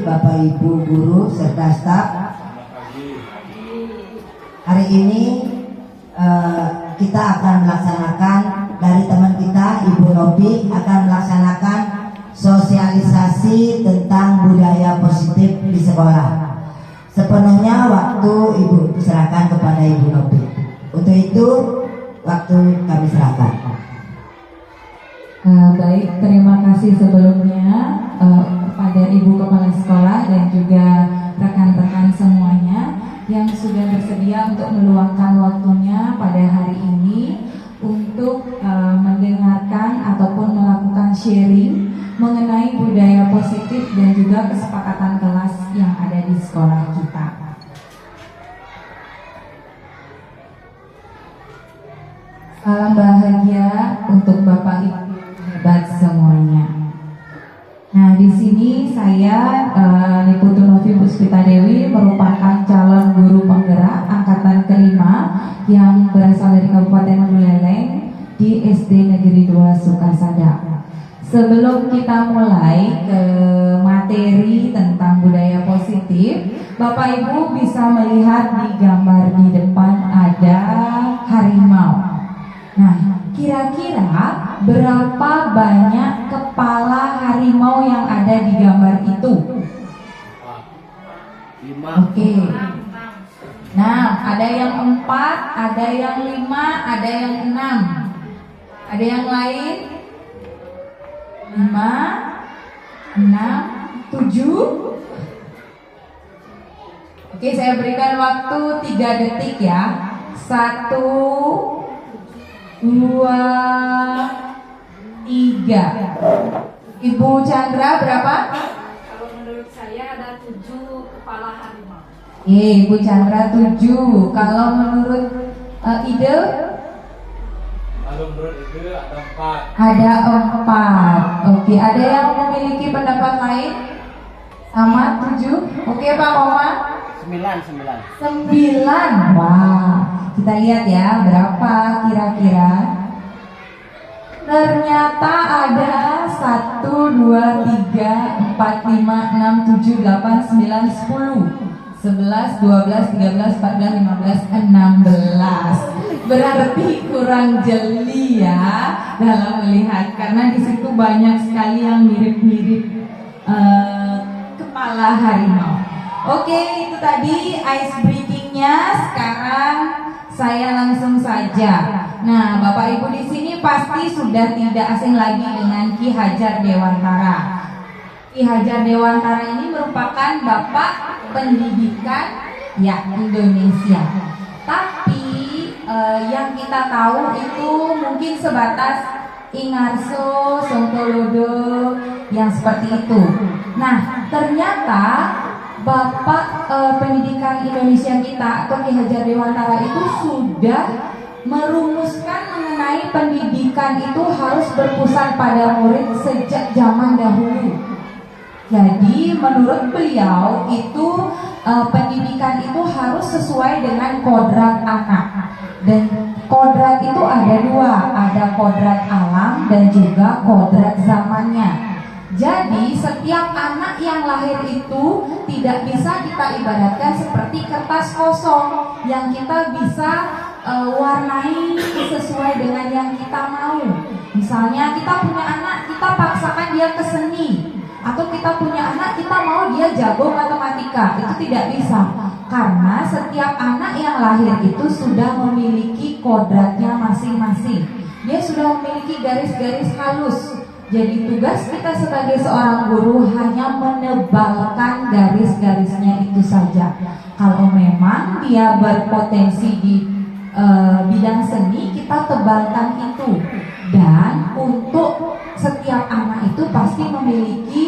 Bapak Ibu guru serta staf. Hari ini kita akan melaksanakan, dari teman kita Ibu Nobi akan melaksanakan sosialisasi tentang budaya positif di sekolah. Sepenuhnya waktu Ibu serahkan kepada Ibu Nobi. Untuk itu waktu kami serahkan. Baik, terima kasih sebelumnya kepada Ibu Kepala Sekolah dan juga rekan-rekan semuanya yang sudah bersedia untuk meluangkan waktunya pada hari ini untuk mendengarkan ataupun melakukan sharing mengenai budaya positif dan juga kesepakatan kelas yang ada di sekolah kita. Salam bahagia untuk Bapak Ibu hebat semuanya. Nah, di sini saya Niputu Novi Puspita Dewi merupakan calon guru penggerak angkatan kelima yang berasal dari Kabupaten Buleleng di SD Negeri 2 Sukasada. Sebelum kita mulai ke materi tentang budaya positif, Bapak Ibu bisa melihat di gambar di depan ada harimau. Nah, kira-kira berapa banyak kepala harimau yang ada di gambar itu? 5. Oke. Nah, ada yang 4, ada yang 5, ada yang 6. Ada yang lain? 5, 6, 7. Oke, saya berikan waktu 3 detik ya. 1, 2, 3. Ibu Chandra berapa? Kalau menurut saya ada 7 kepala harimau. Ibu Chandra 7. Kalau menurut Ide? Kalau menurut itu ada 4. Ada 4. Oke, ada yang memiliki pendapat lain? Sama 7. Oke Pak Oma? 9. Wah, kita lihat ya berapa kira-kira. Ternyata ada 1, 2, 3, 4, 5, 6, 7, 8, 9, 10, 11, 12, 13, 14, 15, 16. Berarti kurang jeli ya dalam melihat, karena di situ banyak sekali yang mirip-mirip kepala harimau. Oke, itu tadi ice breakingnya. Sekarang saya langsung saja. Nah, Bapak Ibu di sini pasti sudah tidak asing lagi dengan Ki Hajar Dewantara. Ki Hajar Dewantara ini merupakan Bapak Pendidikan ya Indonesia. Tapi yang kita tahu itu mungkin sebatas Ingarso, Sontolodo yang seperti itu. Nah, ternyata Bapak Pendidikan Indonesia kita atau Ki Hajar Dewantara itu sudah merumuskan mengenai pendidikan itu harus berpusat pada murid sejak zaman dahulu. Jadi menurut beliau itu pendidikan itu harus sesuai dengan kodrat anak. Dan kodrat itu ada 2, ada kodrat alam dan juga kodrat zamannya. Jadi setiap anak yang lahir itu tidak bisa kita ibaratkan seperti kertas kosong yang kita bisa warnai sesuai dengan yang kita mau. Misalnya kita punya anak, kita paksakan dia ke seni. Atau kita punya anak, kita mau dia jago matematika. Itu tidak bisa. Karena setiap anak yang lahir itu sudah memiliki kodratnya masing-masing. Dia sudah memiliki garis-garis halus. Jadi tugas kita sebagai seorang guru hanya menebalkan garis-garisnya itu saja. Kalau memang dia berpotensi di bidang seni, kita tebalkan itu. Dan untuk setiap anak itu pasti memiliki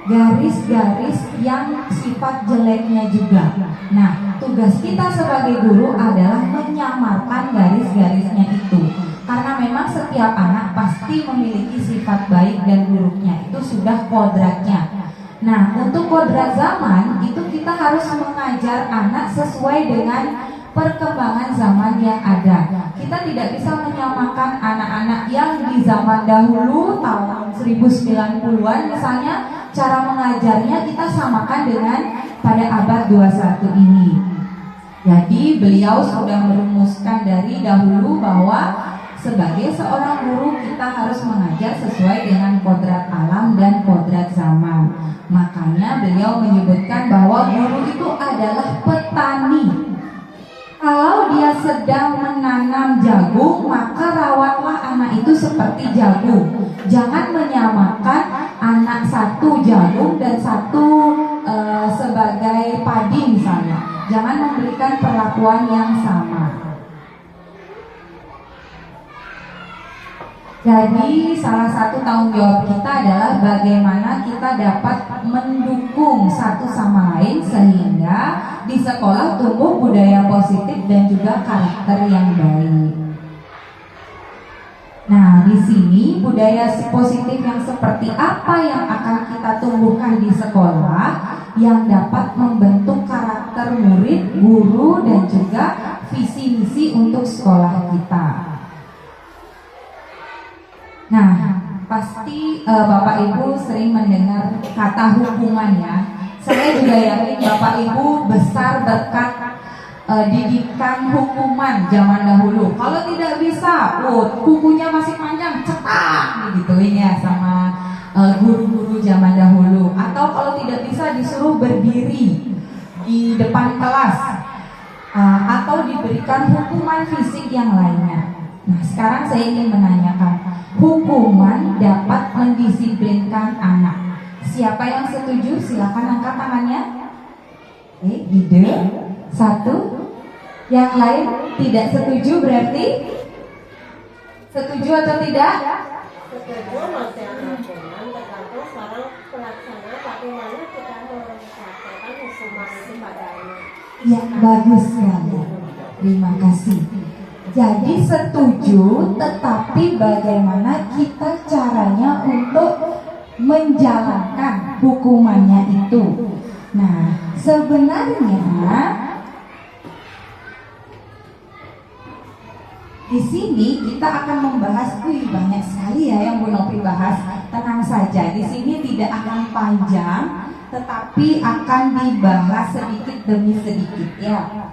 garis-garis yang sifat jeleknya juga. Nah, tugas kita sebagai guru adalah menyamarkan garis-garisnya itu. Karena memang setiap anak pasti memiliki sifat baik dan buruknya, itu sudah kodratnya. Nah, untuk kodrat zaman itu kita harus mengajar anak sesuai dengan perkembangan zaman yang ada. Kita tidak bisa menyamakan anak-anak yang di zaman dahulu tahun 1090-an misalnya cara mengajarnya kita samakan dengan pada abad 21 ini. Jadi beliau sudah merumuskan dari dahulu bahwa sebagai seorang guru kita harus mengajar sesuai dengan kodrat alam dan kodrat zaman. Makanya beliau menyebutkan bahwa guru itu adalah petani. Kalau dia sedang menanam jagung, maka rawatlah anak itu seperti jagung. Jangan menyamakan anak satu jagung dan satu sebagai padi misalnya. Jangan memberikan perlakuan yang sama. Jadi salah satu tanggung jawab kita adalah bagaimana kita dapat mendukung satu sama lain sehingga di sekolah tumbuh budaya positif dan juga karakter yang baik. Nah, di sini budaya positif yang seperti apa yang akan kita tumbuhkan di sekolah yang dapat membentuk karakter murid, guru, dan juga visi misi untuk sekolah kita. Nah, pasti Bapak Ibu sering mendengar kata hukuman ya. Saya juga yakin Bapak Ibu besar berkat didikan hukuman zaman dahulu. Kalau tidak bisa, kukunya masih panjang, cetak digituin ya sama guru-guru zaman dahulu. Atau kalau tidak bisa disuruh berdiri di depan kelas, atau diberikan hukuman fisik yang lainnya. Nah, sekarang saya ingin menanyakan, hukuman dapat mendisiplinkan anak. Siapa yang setuju? Silakan angkat tangannya. Ide satu. Yang lain tidak setuju berarti setuju atau tidak? Setuju, masih ada hukuman, tergantung sekarang pelaksana bagaimana kita mempraktekkan hukuman itu pada anak. Ya, bagus sekali. Terima kasih. Jadi setuju, tetapi bagaimana kita caranya untuk menjalankan hukumannya itu. Nah, sebenarnya di sini kita akan membahas, banyak sekali ya yang Bu Nopi bahas. Tenang saja, di sini tidak akan panjang, tetapi akan dibahas sedikit demi sedikit ya.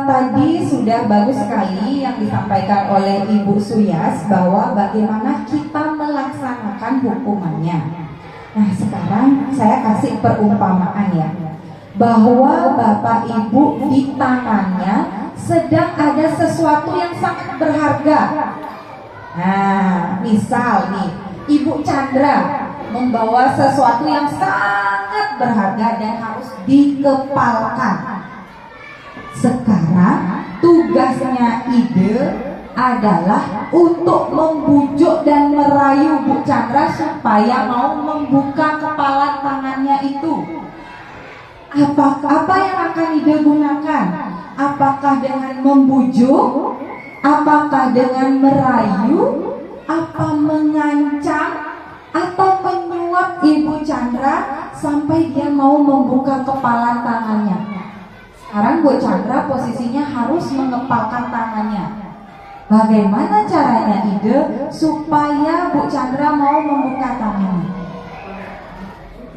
Tadi sudah bagus sekali yang disampaikan oleh Ibu Suyas bahwa bagaimana kita melaksanakan hukumannya. Nah, sekarang saya kasih perumpamaan ya, bahwa Bapak Ibu di tangannya sedang ada sesuatu yang sangat berharga. Nah, misal nih, Ibu Chandra membawa sesuatu yang sangat berharga dan harus dikepalkan. Sekarang tugasnya Ide adalah untuk membujuk dan merayu Bu Chandra supaya mau membuka kepala tangannya itu. Apa yang akan Ide gunakan? Apakah dengan membujuk? Apakah dengan merayu? Apa mengancam? Atau menyuap Ibu Chandra sampai dia mau membuka kepala tangannya? Sekarang Bu Chandra posisinya harus mengepalkan tangannya. Bagaimana caranya Ide supaya Bu Chandra mau membuka tangannya?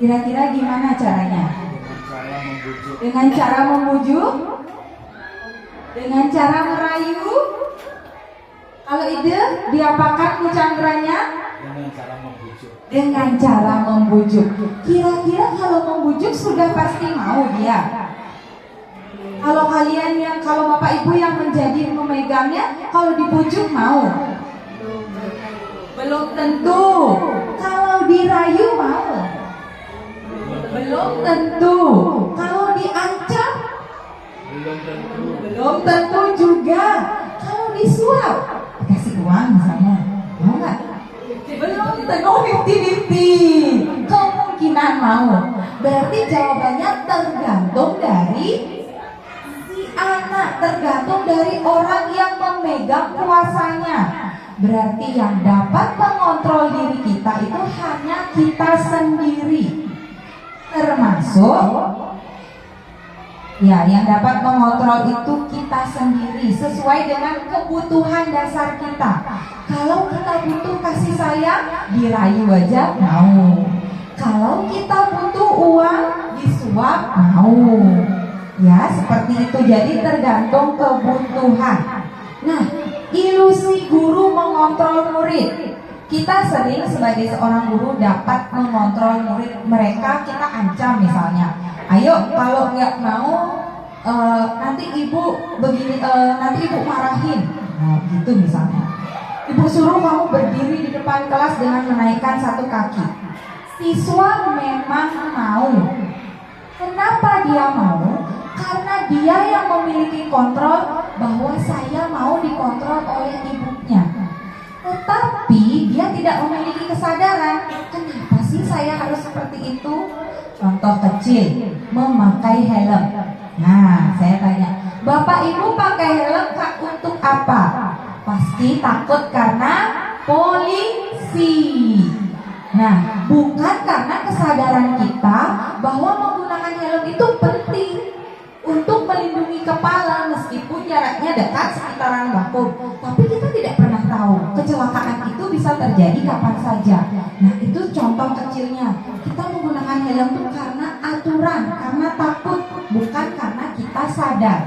Kira-kira gimana caranya? Dengan cara membujuk? Dengan cara merayu? Kalau Ide diapakan Bu Chandranya? Dengan cara membujuk. Dengan cara membujuk. Kira-kira kalau membujuk sudah pasti mau dia. Kalau Bapak Ibu yang menjadi memegangnya, kalau dibujuk mau? Belum tentu. Kalau dirayu mau? Belum tentu. Kalau diancam? Belum tentu juga. Kalau disuap, kasih uang misalnya, mau nggak? Belum tentu. 50-50. Kemungkinan mau. Berarti jawabannya tergantung dari anak, tergantung dari orang yang memegang kuasanya. Berarti yang dapat mengontrol diri kita itu hanya kita sendiri. Termasuk ya, yang dapat mengontrol itu kita sendiri sesuai dengan kebutuhan dasar kita. Kalau kita butuh kasih sayang, dirayu aja mau. Kalau kita butuh uang, disuap mau. Ya, seperti itu. Jadi tergantung kebutuhan. Nah, ilusi guru mengontrol murid. Kita sering sebagai seorang guru dapat mengontrol murid. Mereka kita ancam misalnya, ayo kalau nggak mau nanti ibu begini, nanti ibu marahin. Nah, gitu misalnya. Ibu suruh kamu berdiri di depan kelas dengan menaikkan satu kaki. Siswa memang mau. Kenapa dia mau? Karena dia yang memiliki kontrol bahwa saya mau dikontrol oleh ibunya. Tetapi dia tidak memiliki kesadaran, kenapa sih saya harus seperti itu? Contoh kecil, memakai helm. Nah, saya tanya, Bapak Ibu pakai helm untuk apa? Pasti takut karena polisi. Nah, bukan karena kesadaran kita bahwa menggunakan helm itu penting untuk melindungi kepala meskipun jaraknya dekat sekitaran bahu. Tapi kita tidak pernah tahu kecelakaan itu bisa terjadi kapan saja. Nah, itu contoh kecilnya. Kita menggunakan helm itu karena aturan, karena takut, bukan karena kita sadar.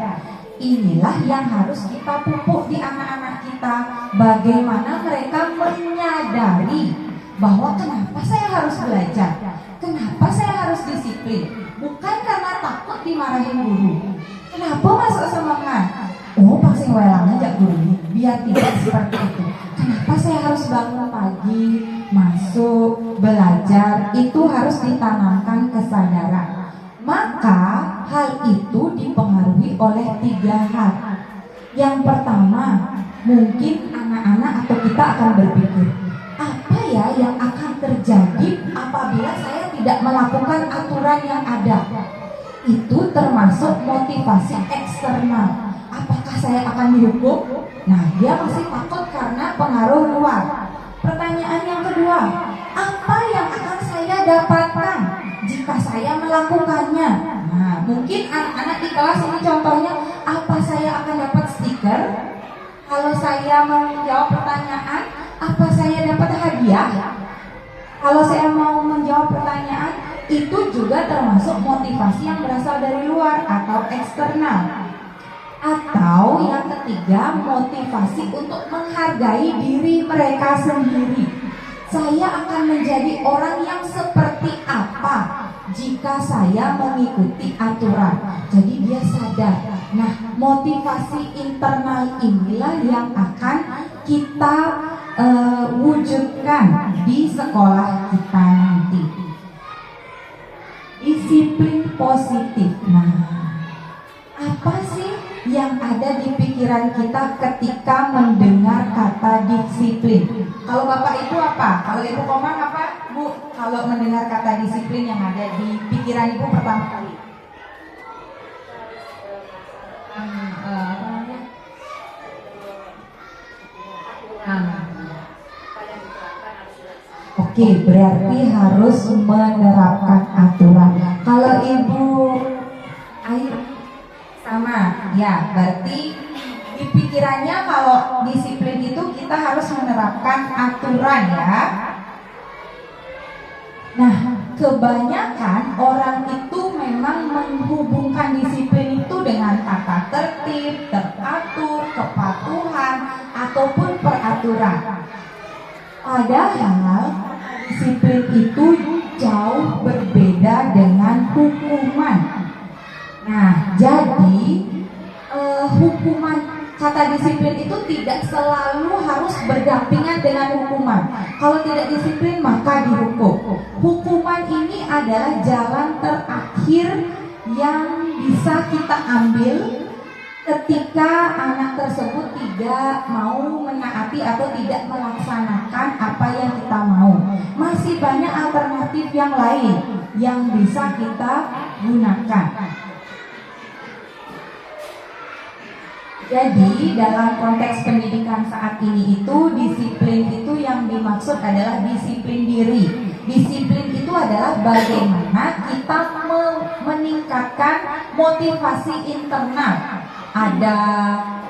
Inilah yang harus kita pupuk di anak-anak kita. Bagaimana mereka menyadari bahwa kenapa saya harus belajar, kenapa saya harus disiplin, bukan karena takut dimarahin guru. Kenapa masuk semangat? Oh, pasti welang aja guru, biar tidak seperti itu. Kenapa saya harus bangun pagi, masuk, belajar? Itu harus ditanamkan kesadaran. Maka hal itu dipengaruhi oleh 3 hal. Yang pertama, mungkin anak-anak atau kita akan berpikir, apa ya yang akan terjadi apabila saya tidak melakukan aturan yang ada? Itu termasuk motivasi eksternal. Apakah saya akan dihukum? Nah, dia masih takut karena pengaruh luar. Pertanyaan yang kedua, apa yang akan saya dapatkan jika saya melakukannya? Nah, mungkin anak-anak di kelas ini contohnya, apa saya akan dapat stiker? Kalau saya menjawab pertanyaan, apa saya dapat hadiah? Kalau saya mau menjawab pertanyaan, itu juga termasuk motivasi yang berasal dari luar atau eksternal. Atau yang ketiga, motivasi untuk menghargai diri mereka sendiri. Saya akan menjadi orang yang seperti apa jika saya mengikuti aturan. Jadi dia sadar. Nah, motivasi internal inilah yang akan kita wujudkan di sekolah kita nanti. Disiplin positif. Nah, apa sih yang ada di pikiran kita ketika mendengar kata disiplin? Kalau Bapak Ibu apa? Kalau Ibu Komang apa, Bu? Kalau mendengar kata disiplin yang ada di pikiran Ibu pertama kali? Oke, berarti harus menerapkan aturan. Kalau Ibu Ayu sama, ya berarti di pikirannya kalau disiplin itu kita harus menerapkan aturan ya. Nah, kebanyakan orang itu memang menghubungkan disiplin itu dengan tata tertib, teratur, kepatuhan, ataupun peraturan. Padahal disiplin itu jauh berbeda dengan hukuman. Nah, jadi hukuman, kata disiplin itu tidak selalu harus berdampingan dengan hukuman. Kalau tidak disiplin maka dihukum. Hukuman ini adalah jalan terakhir yang bisa kita ambil ketika anak tersebut tidak mau menaati atau tidak melaksanakan apa yang kita mau. Masih banyak alternatif yang lain yang bisa kita gunakan. Jadi dalam konteks pendidikan saat ini itu, disiplin itu yang dimaksud adalah disiplin diri. Disiplin itu adalah bagaimana kita meningkatkan motivasi internal. Ada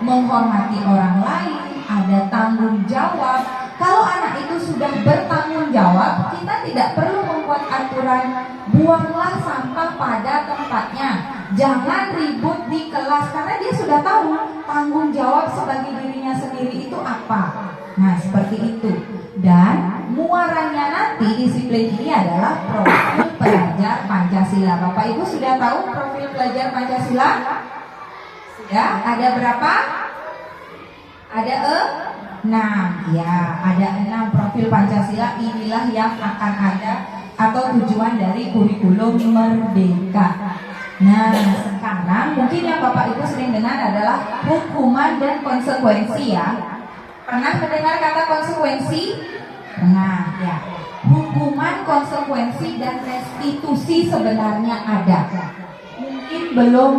menghormati orang lain, ada tanggung jawab. Kalau anak itu sudah bertanggung jawab, kita tidak perlu membuat aturan, buanglah sampah pada tempatnya. Jangan ribut di kelas karena dia sudah tahu tanggung jawab sebagai dirinya sendiri itu apa. Nah, seperti itu. Dan muaranya nanti disiplin ini adalah profil pelajar Pancasila. Bapak Ibu sudah tahu profil pelajar Pancasila? Sudah? Ada berapa? Ada 6. Ya, ada 6 profil Pancasila. Inilah yang akan ada atau tujuan dari kurikulum Merdeka. Nah, sekarang mungkin yang Bapak Ibu sering dengar adalah hukuman dan konsekuensi ya. Pernah mendengar kata konsekuensi? Pernah ya. Hukuman, konsekuensi, dan restitusi sebenarnya ada. Mungkin belum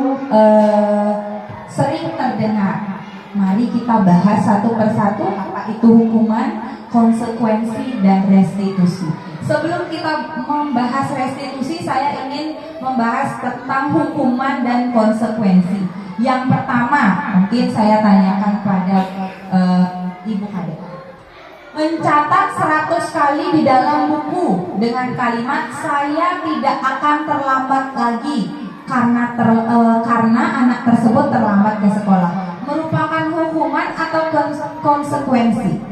sering terdengar. Mari kita bahas satu persatu apa itu hukuman, konsekuensi, dan restitusi. Sebelum kita membahas restitusi, saya ingin membahas tentang hukuman dan konsekuensi. Yang pertama, mungkin saya tanyakan pada Ibu Kadek. Mencatat 100 kali di dalam buku dengan kalimat saya tidak akan terlambat lagi karena anak tersebut terlambat ke sekolah. Merupakan hukuman atau konsekuensi?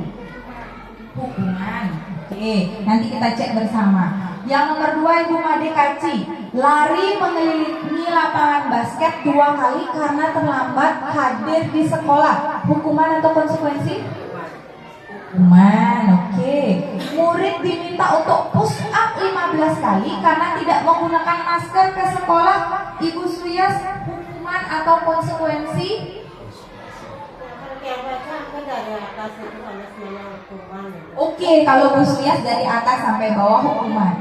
Hukuman. Oke, nanti kita cek bersama. Yang nomor 2 Ibu Made Kaci, lari mengelilingi lapangan basket 2 kali karena terlambat hadir di sekolah. Hukuman atau konsekuensi? Hukuman, oke. Murid diminta untuk push up 15 kali karena tidak menggunakan masker ke sekolah. Ibu Suyas, hukuman atau konsekuensi? Oke, kalau Bu Suyas dari atas sampai bawah hukuman.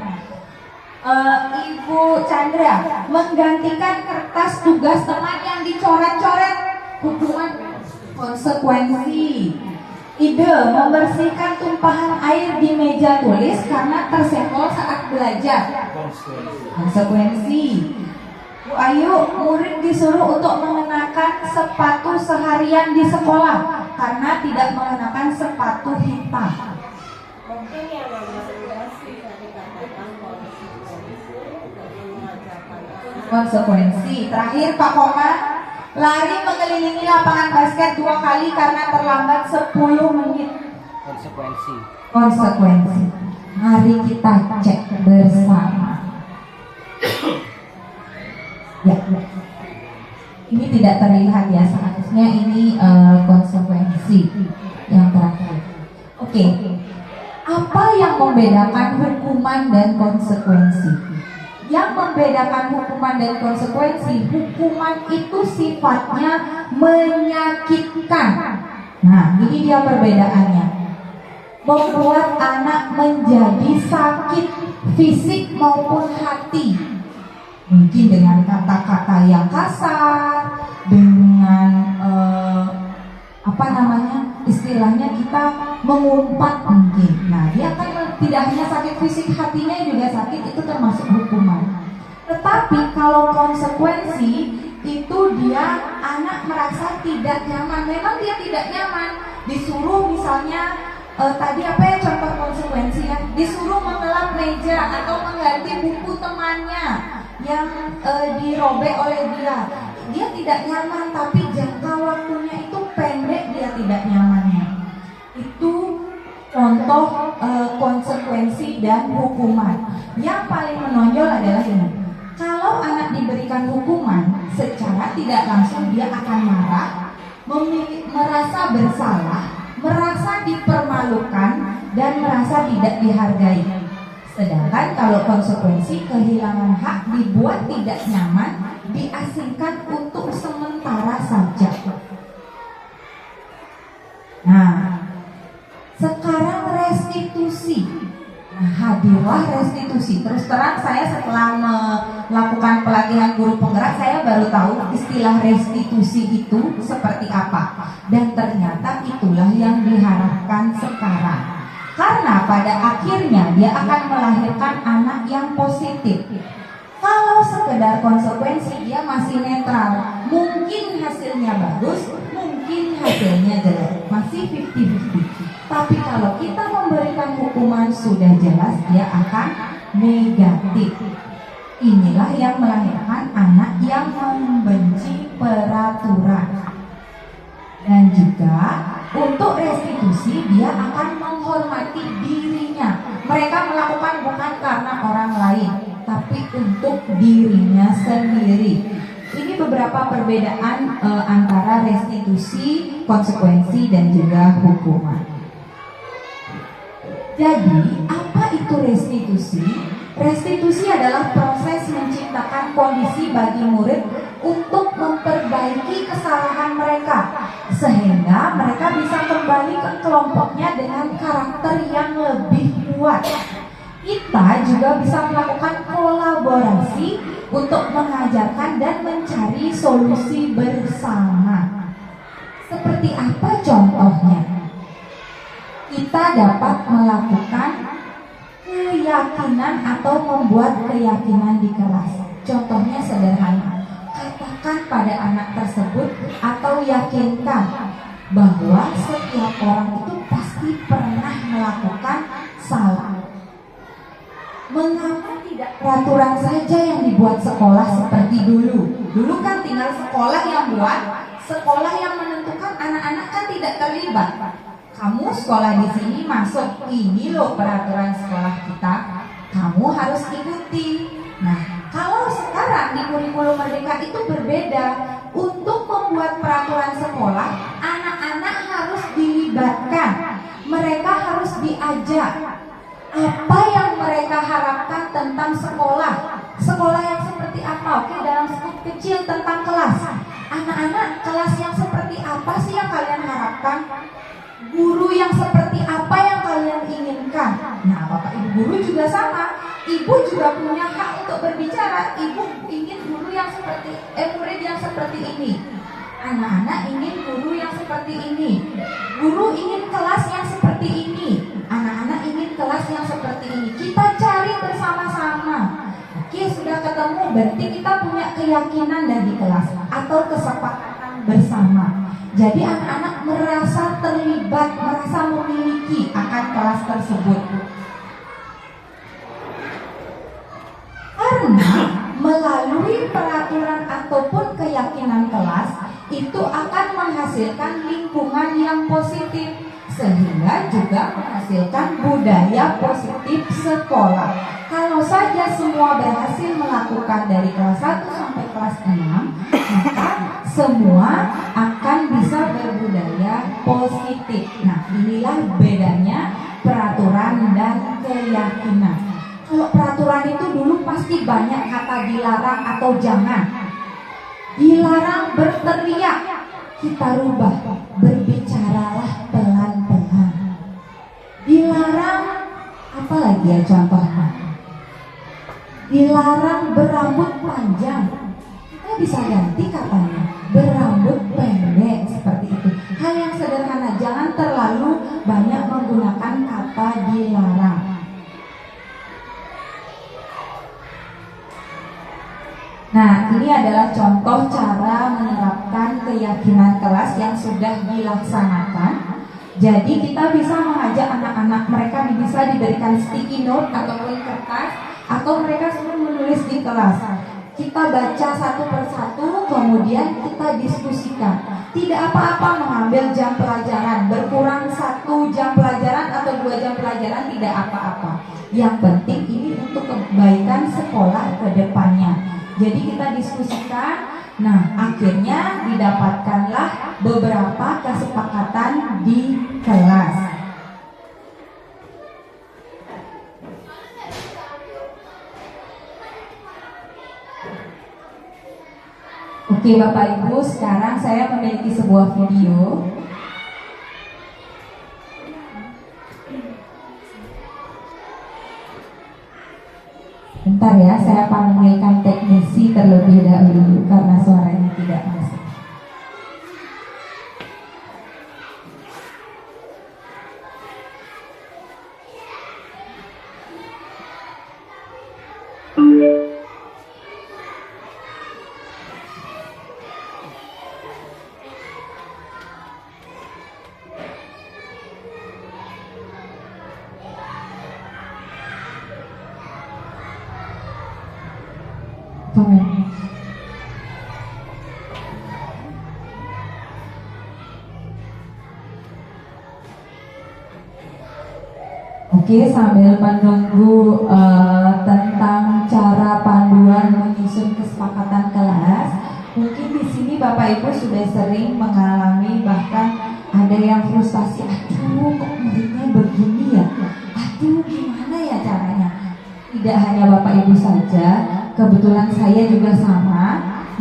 Ibu Chandra, menggantikan kertas tugas teman yang dicoret-coret, hukuman, konsekuensi. Ide, membersihkan tumpahan air di meja tulis karena tersenggol saat belajar, konsekuensi. Bu Ayu, murid disuruh untuk mengenakan sepatu seharian di sekolah karena tidak mengenakan sepatu hitam. Mungkin yang nomor 12 bisa dikatakan konsekuensi. Terakhir Pak Koma, lari mengelilingi lapangan basket 2 kali karena terlambat 10 menit. Konsekuensi. Mari kita cek bersama. Ya. Ini tidak terlihat ya, seharusnya ini konsekuensi yang terakhir. Oke. Apa yang membedakan hukuman dan konsekuensi? Yang membedakan hukuman dan konsekuensi, hukuman itu sifatnya menyakitkan. Nah, ini dia perbedaannya. Membuat anak menjadi sakit fisik maupun hati. Mungkin dengan kata-kata yang kasar, dengan istilahnya kita mengumpat mungkin. Nah, dia kan tidak hanya sakit fisik, hatinya juga sakit, itu termasuk hukuman. Tetapi kalau konsekuensi itu dia anak merasa tidak nyaman. Memang dia tidak nyaman. Disuruh misalnya tadi apa ya contoh konsekuensinya? Disuruh mengelap meja atau mengganti buku temannya yang dirobek oleh dia. Dia tidak nyaman, tapi jangka waktunya itu pendek, dia tidak nyamannya. Itu contoh konsekuensi dan hukuman. Yang paling menonjol adalah ini. Kalau anak diberikan hukuman, secara tidak langsung dia akan marah, merasa bersalah, merasa dipermalukan, dan merasa tidak dihargai. Sedangkan kalau konsekuensi, kehilangan hak, dibuat tidak nyaman, diasingkan untuk sementara saja. Nah, sekarang restitusi. Nah, hadirlah restitusi. Terus terang saya setelah melakukan pelatihan guru penggerak, saya baru tahu istilah restitusi itu seperti apa. Dan ternyata itulah yang diharapkan sekarang. Karena pada akhirnya dia akan melahirkan anak yang positif. Kalau sekedar konsekuensi, dia masih netral. Mungkin hasilnya bagus, mungkin hasilnya jelek, masih 50-50. Tapi kalau kita memberikan hukuman, sudah jelas dia akan negatif. Inilah yang melahirkan anak yang membenci peraturan. Dan juga untuk restitusi dia akan menghormati dirinya. Mereka melakukan bukan karena orang lain, tapi untuk dirinya sendiri. Ini beberapa perbedaan antara restitusi, konsekuensi, dan juga hukuman. Jadi, apa itu restitusi? Restitusi adalah proses menciptakan kondisi bagi murid untuk memperbaiki kesalahan mereka, sehingga mereka bisa kembali ke kelompoknya dengan karakter yang lebih kuat. Kita juga bisa melakukan kolaborasi untuk mengajarkan dan mencari solusi bersama. Seperti apa contohnya? Kita dapat melakukan keyakinan atau membuat keyakinan di kelas. Contohnya sederhana. Katakan pada anak tersebut atau yakinkan bahwa setiap orang itu pasti pernah melakukan salah. Mengapa tidak peraturan saja yang dibuat sekolah seperti dulu? Dulu kan tinggal sekolah yang buat, sekolah yang menentukan, anak-anak kan tidak terlibat. Kamu sekolah di sini masuk, ini loh peraturan sekolah kita, kamu harus ikuti. Nah, kalau sekarang di kurikulum Merdeka itu berbeda. Untuk membuat peraturan sekolah, anak-anak harus dilibatkan. Mereka harus diajak. Apa yang mereka harapkan tentang sekolah? Sekolah yang seperti apa? Oke, dalam skup kecil tentang kelas. Anak-anak, kelas yang seperti apa sih yang kalian harapkan? Guru yang seperti apa yang kalian inginkan? Nah, Bapak Ibu guru juga sama. Ibu juga punya hak untuk berbicara. Ibu ingin guru yang seperti murid yang seperti ini. Anak-anak ingin guru yang seperti ini. Guru ingin kelas yang seperti ini. Anak-anak ingin kelas yang seperti ini. Kita cari bersama-sama. Oke, sudah ketemu, berarti kita punya keyakinan dari kelas atau kesepakatan bersama. Jadi anak-anak merasa terlibat, merasa memiliki akan kelas tersebut. Karena melalui peraturan ataupun keyakinan kelas itu akan menghasilkan lingkungan yang positif, sehingga juga menghasilkan budaya positif sekolah. Kalau saja semua berhasil melakukan dari kelas 1 sampai kelas 6, maka semua akan bisa berbudaya positif. Nah, inilah bedanya peraturan dan keyakinan. Kalau peraturan itu dulu pasti banyak kata dilarang atau jangan. Dilarang berteriak, kita rubah, berbicaralah pelan-pelan. Dilarang, apa lagi ya contohnya? Dilarang berambut panjang, kita bisa ganti katanya berambut pendek, seperti itu. Hal yang sederhana, jangan terlalu banyak menggunakan kata dilarang. Nah, ini adalah contoh cara menerapkan keyakinan kelas yang sudah dilaksanakan. Jadi kita bisa mengajak anak-anak, mereka bisa diberikan sticky note ataupun kertas, atau mereka semua menulis di kelas. Kita baca satu persatu, kemudian kita diskusikan. Tidak apa-apa mengambil jam pelajaran, berkurang 1 jam pelajaran atau 2 jam pelajaran, tidak apa-apa. Yang penting ini untuk kebaikan sekolah ke depannya. Jadi kita diskusikan, nah akhirnya didapatkanlah beberapa kesepakatan di kelas. Oke Bapak Ibu, sekarang saya memiliki sebuah video. Bentar ya, saya panggilkan teknisi terlebih dahulu karena suaranya tidak masuk. Oke, sambil menunggu tentang cara panduan menyusun kesepakatan kelas, mungkin di sini Bapak Ibu sudah sering mengalami, bahkan ada yang frustasi, aduh kok muridnya begini ya, aduh gimana ya caranya. Tidak hanya Bapak Ibu saja, kebetulan saya juga sama.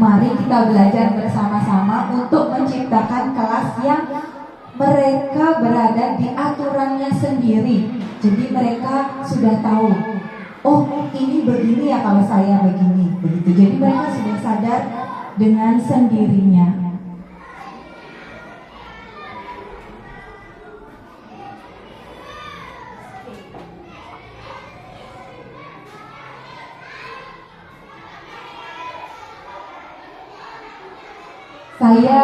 Mari kita belajar bersama-sama untuk menciptakan kelas yang mereka berada di aturannya sendiri. Jadi mereka sudah tahu, oh ini begini ya kalau saya begini, begitu. Jadi mereka sudah sadar dengan sendirinya. Saya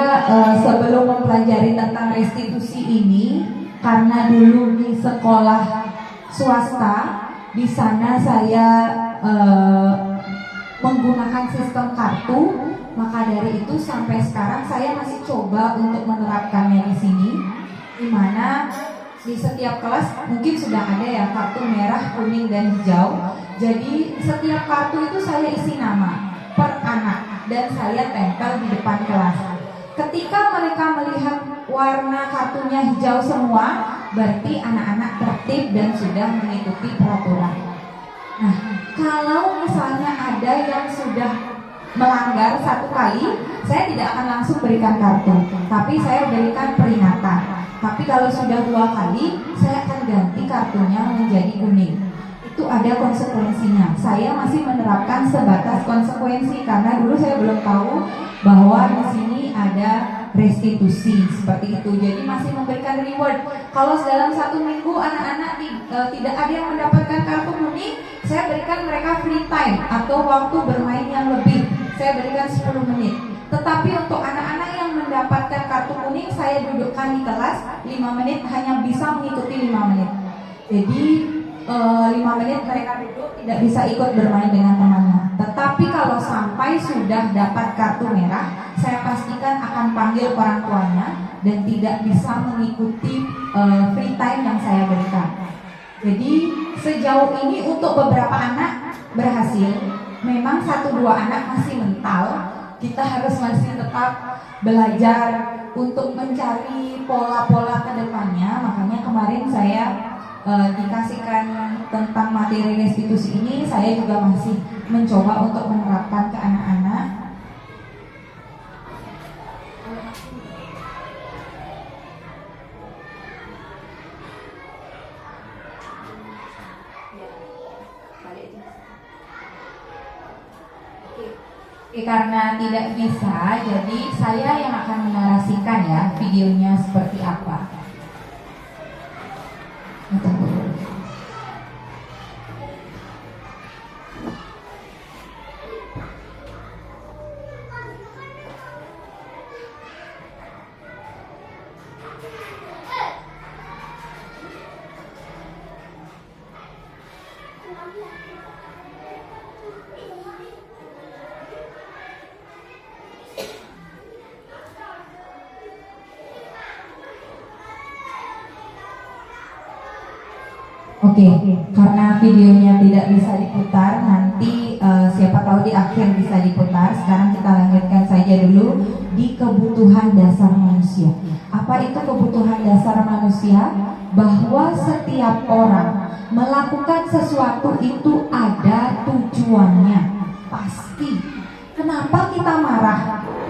sebelum mempelajari tentang restitusi ini, karena dulu di sekolah swasta, di sana saya menggunakan sistem kartu, maka dari itu sampai sekarang saya masih coba untuk menerapkannya di sini, di mana di setiap kelas mungkin sudah ada ya kartu merah, kuning, dan hijau. Jadi setiap kartu itu saya isi nama per anak dan saya tempel di depan kelas. Ketika mereka melihat warna kartunya hijau semua, berarti anak-anak tertib dan sudah mengikuti peraturan. Nah, kalau misalnya ada yang sudah melanggar satu kali, saya tidak akan langsung berikan kartu, tapi saya berikan peringatan. Tapi kalau sudah 2 kali, saya akan ganti kartunya menjadi kuning. Itu ada konsekuensinya. Saya masih menerapkan sebatas konsekuensi karena dulu saya belum tahu bahwa di sini ada restitusi seperti itu. Jadi masih memberikan reward. Kalau dalam 1 minggu anak-anak tidak ada yang mendapatkan kartu kuning, saya berikan mereka free time atau waktu bermain yang lebih. Saya berikan 10 menit. Tetapi untuk anak-anak yang mendapatkan kartu kuning, saya dudukkan di kelas 5 menit, hanya bisa mengikuti 5 menit. Jadi 5 menit mereka duduk, tidak bisa ikut bermain dengan temannya. Tetapi kalau sampai sudah dapat kartu merah, saya pastikan akan panggil orang tuanya dan tidak bisa mengikuti free time yang saya berikan. Jadi sejauh ini untuk beberapa anak berhasil. Memang 1-2 anak masih mental. Kita harus masih tetap belajar untuk mencari pola-pola ke depannya. Makanya kemarin saya dikasihkan tentang materi restitusi ini, saya juga masih mencoba untuk menerapkan ke anak-anak. Karena tidak bisa, jadi saya yang akan menarasikan ya videonya seperti apa. Oke, karena videonya tidak bisa diputar, nanti siapa tahu di akhir bisa diputar. Sekarang kita lanjutkan saja dulu di kebutuhan dasar manusia. Apa itu kebutuhan dasar manusia? Bahwa setiap orang melakukan sesuatu itu ada tujuannya, pasti. Kenapa kita marah?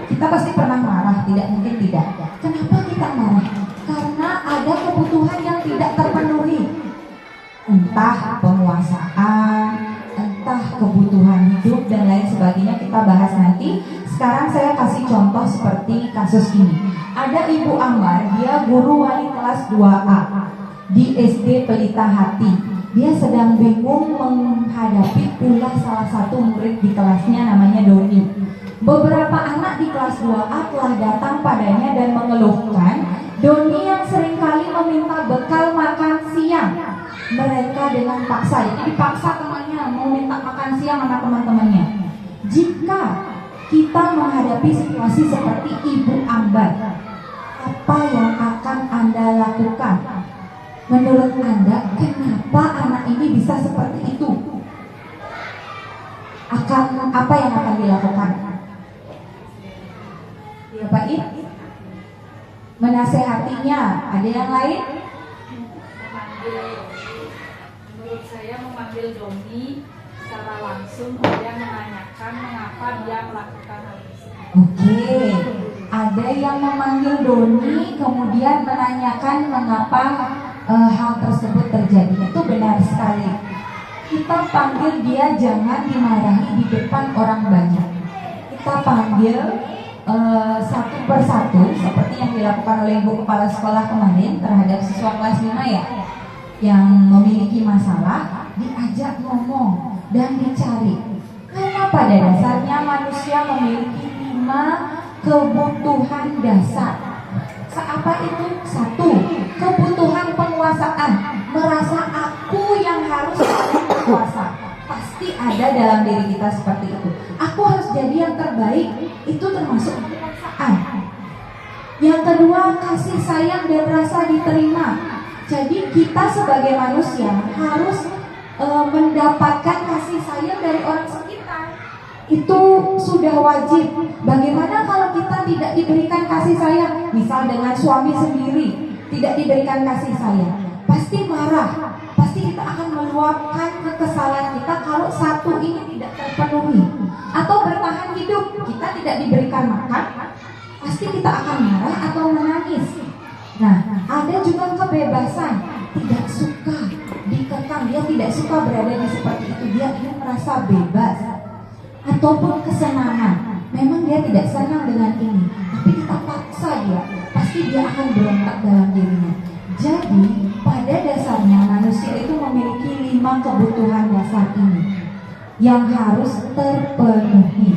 Kita pasti pernah marah, tidak mungkin tidak. Kenapa kita marah? Karena ada kebutuhan yang tidak terpenuhi. Entah penguasaan, entah kebutuhan hidup dan lain sebagainya, kita bahas nanti. Sekarang saya kasih contoh seperti kasus ini. Ada Ibu Ambar, dia guru wali kelas 2A di SD Pelita Hati. Dia sedang bingung menghadapi pula salah satu murid di kelasnya namanya Doni. Beberapa anak di kelas 2A telah datang padanya dan mengeluhkan Doni yang seringkali meminta bekal makan siang. Mereka dengan paksa, jadi dipaksa temannya mau minta makan siang sama teman-temannya. Jika kita menghadapi situasi seperti Ibu Ambar, apa yang akan Anda lakukan? Menurut Anda, kenapa anak ini bisa seperti itu? Apa yang akan dilakukan? Ya Pak I, menasehatinya. Ada yang lain? Menurut saya memanggil Doni secara langsung, kemudian menanyakan mengapa dia melakukan hal tersebut. Oke, ada yang memanggil Doni kemudian menanyakan mengapa hal tersebut terjadi. Itu benar sekali. Kita panggil dia jangan dimarahi di depan orang banyak. Kita panggil satu persatu seperti yang dilakukan oleh Ibu Kepala Sekolah kemarin terhadap siswa kelas 5 ya, yang memiliki masalah, diajak ngomong dan dicari. Karena pada dasarnya manusia memiliki 5 kebutuhan dasar. Apa itu? 1. Kebutuhan penguasaan. Merasa aku yang harus berkuasa. Pasti ada dalam diri kita seperti itu. Aku harus jadi yang terbaik. Itu termasuk penguasaan. Yang kedua, kasih sayang dan rasa diterima. Jadi kita sebagai manusia harus mendapatkan kasih sayang dari orang sekitar. Itu sudah wajib. Bagaimana kalau kita tidak diberikan kasih sayang? Misal dengan suami sendiri tidak diberikan kasih sayang, pasti marah. Pasti kita akan meluapkan kekesalan kita kalau satu ini tidak terpenuhi. Atau bertahan hidup, kita tidak diberikan makan, pasti kita akan marah atau menangis. Nah, ada juga kebebasan, tidak suka dikekang, dia tidak suka berada di seperti itu, dia ingin merasa bebas. Ataupun kesenangan, memang dia tidak senang dengan ini, tapi kita paksa dia, pasti dia akan berontak dalam dirinya. Jadi pada dasarnya manusia itu memiliki 5 kebutuhan dasar ini yang harus terpenuhi.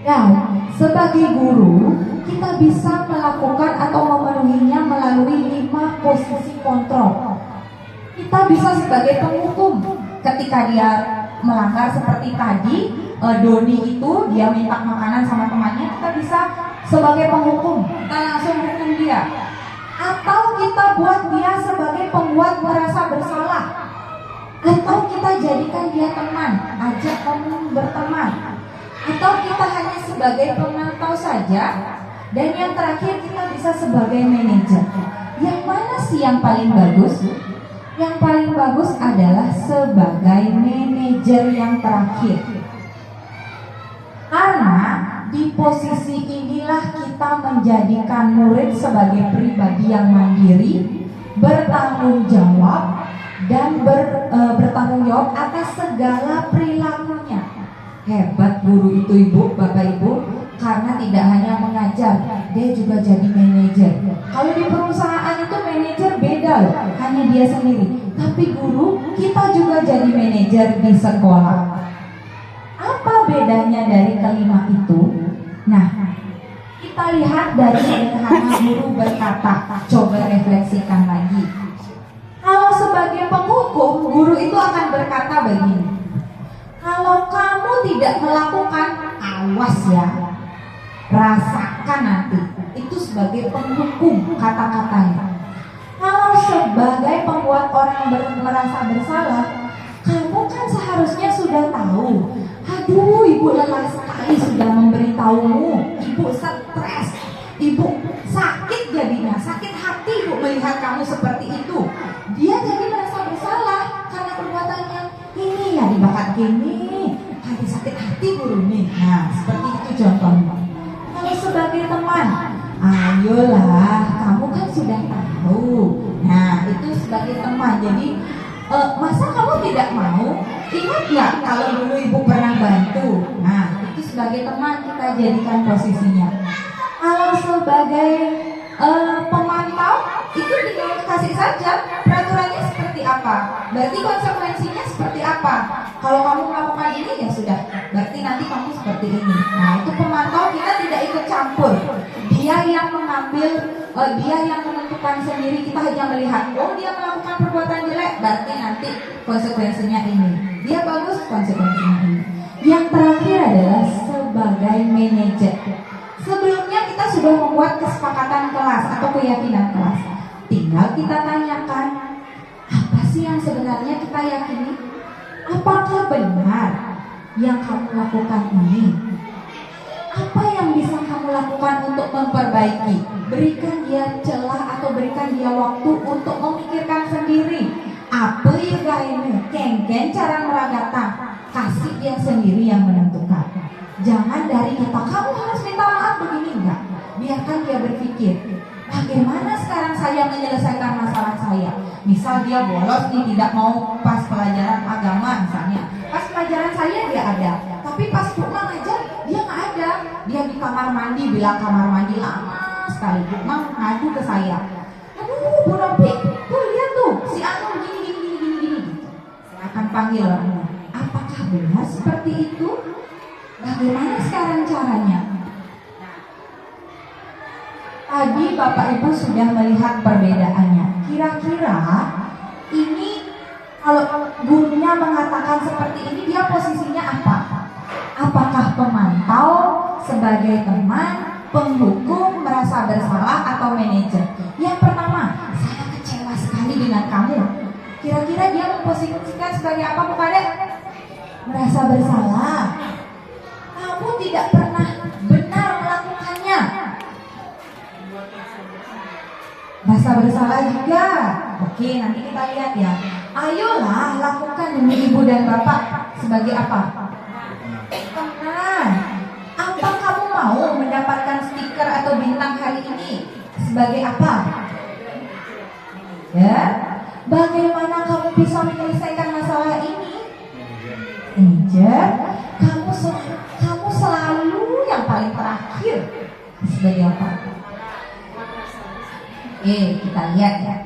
Dan sebagai guru kita bisa melakukan atau memenuhinya melalui 5 posisi kontrol. Kita bisa sebagai penghukum ketika dia melanggar seperti tadi, Doni itu dia minta makanan sama temannya, kita bisa sebagai penghukum, kita langsung hukum dia. Atau kita buat dia sebagai pembuat merasa bersalah. Atau kita jadikan dia teman, ajak kamu berteman. Atau kita hanya sebagai pemantau saja. Dan yang terakhir kita bisa sebagai manajer. Yang mana sih yang paling bagus? Yang paling bagus adalah sebagai manajer yang terakhir. Karena di posisi inilah kita menjadikan murid sebagai pribadi yang mandiri, bertanggung jawab, dan bertanggung jawab atas segala perilakunya. Hebat guru itu Ibu, Bapak Ibu, karena tidak hanya mengajar, dia juga jadi manajer. Kalau di perusahaan itu manajer beda loh, hanya dia sendiri. Tapi guru, kita juga jadi manajer di sekolah. Apa bedanya dari kelima itu? Nah, kita lihat dari sederhana guru berkata, coba refleksikan lagi. Kalau sebagai penghukum, guru itu akan berkata begini, kalau kamu tidak melakukan, awas ya, rasakan nanti. Itu sebagai penghukum kata-katanya. Kalau sebagai pembuat orang merasa bersalah, kamu kan seharusnya sudah tahu. Aduh, ibu lelah sekali sudah memberitahumu. Ibu stres, ibu sakit jadinya, sakit hati ibu melihat kamu seperti itu. Dia jadi merasa bersalah karena perbuatannya. Ini ya dibakat gini, hati sakit hati guru nih. Nah, seperti itu contohnya. Kalau sebagai teman, ayolah, kamu kan sudah tahu. Nah, itu sebagai teman. Jadi masa kamu tidak mau? Ingat nggak kalau dulu ibu pernah bantu? Nah, itu sebagai teman kita jadikan posisinya. Kalau sebagai pemantau, itu tinggal kasih saja peraturannya seperti apa. Berarti konsekuensinya seperti apa. Kalau kamu melakukan ini ya sudah, berarti nanti kamu seperti ini. Nah, itu pemantau, kita tidak ikut campur. Dia yang mengambil, dia yang menentukan sendiri. Kita hanya melihat, oh dia melakukan perbuatan jelek, berarti nanti konsekuensinya ini. Dia bagus, konsekuensinya ini. Yang terakhir adalah sebagai manajer. Sebelumnya kita sudah membuat kesepakatan kelas atau keyakinan kelas. tinggal kita tanyakan, apa sih yang sebenarnya kita yakini? Apakah benar yang kamu lakukan ini? Apa yang bisa kamu lakukan untuk memperbaiki? Berikan dia celah atau berikan dia waktu untuk memikirkan sendiri. Apa yang gainu? Kengken cara meragatan. Kasih dia sendiri yang menentukan. Jangan dari kita, kamu harus minta maaf begini, enggak. Biarkan dia berpikir, bagaimana sekarang saya menyelesaikan masalah saya. Misal dia bolos nih, tidak mau pas pelajaran agama misalnya. Pas pelajaran saya dia ada, tapi pas rumah ngajar dia nggak ada. Dia di kamar mandi, bilang kamar mandi lama sekali. Mang ngadu ke saya, aduh Bu Nopi, tuh lihat tuh si Anu gini. Saya akan panggil orangnya. Apakah benar seperti itu? Bagaimana sekarang caranya? Tadi Bapak Ibu sudah melihat perbedaannya. Kira-kira ini kalau gurunya mengatakan seperti ini, dia posisinya apa? Apakah pemantau, sebagai teman, penghukum, merasa bersalah, atau manajer? Yang pertama, saya kecewa sekali dengan kamu. Kira-kira dia memposisikan sebagai apa, Bu Kade? Merasa bersalah. Kamu tidak pernah benar melakukannya. Rasa bersalah juga. Oke, nanti kita lihat ya. Ayolah lakukan demi ibu dan bapak. Sebagai apa? Teman. Apa kamu mau mendapatkan stiker atau bintang hari ini? Sebagai apa? Ya. Bagaimana kamu bisa menyelesaikan masalah ini? Manajer. Kamu selalu yang paling terakhir. Sebagai apa? Kita lihat ya.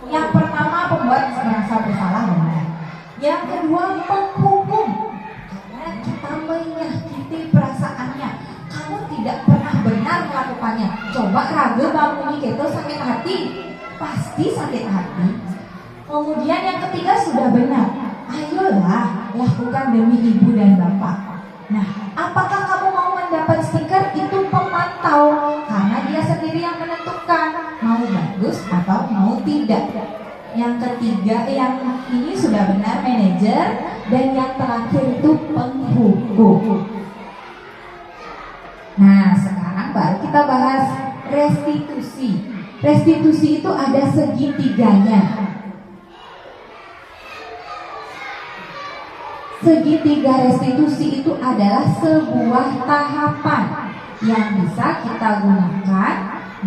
Yang pertama, pembuat merasa bersalah benar. Yang kedua, penghukum. Karena kita menyakiti perasaannya. Kamu tidak pernah benar melakukannya. Coba ragu bangun gitu sakit hati. Pasti sakit hati. Kemudian yang ketiga sudah benar. Ayolah lakukan demi ibu dan bapak. Nah, apakah kamu mau mendapat stiker? Itu pemantau. Karena dia sendiri yang menentukan mau bagus atau mau tidak. Yang ketiga, yang ini sudah benar, manajer. Dan yang terakhir itu penghukum. Nah, sekarang baru kita bahas restitusi. Restitusi itu ada segitiganya. Segitiga restitusi itu adalah sebuah tahapan yang bisa kita gunakan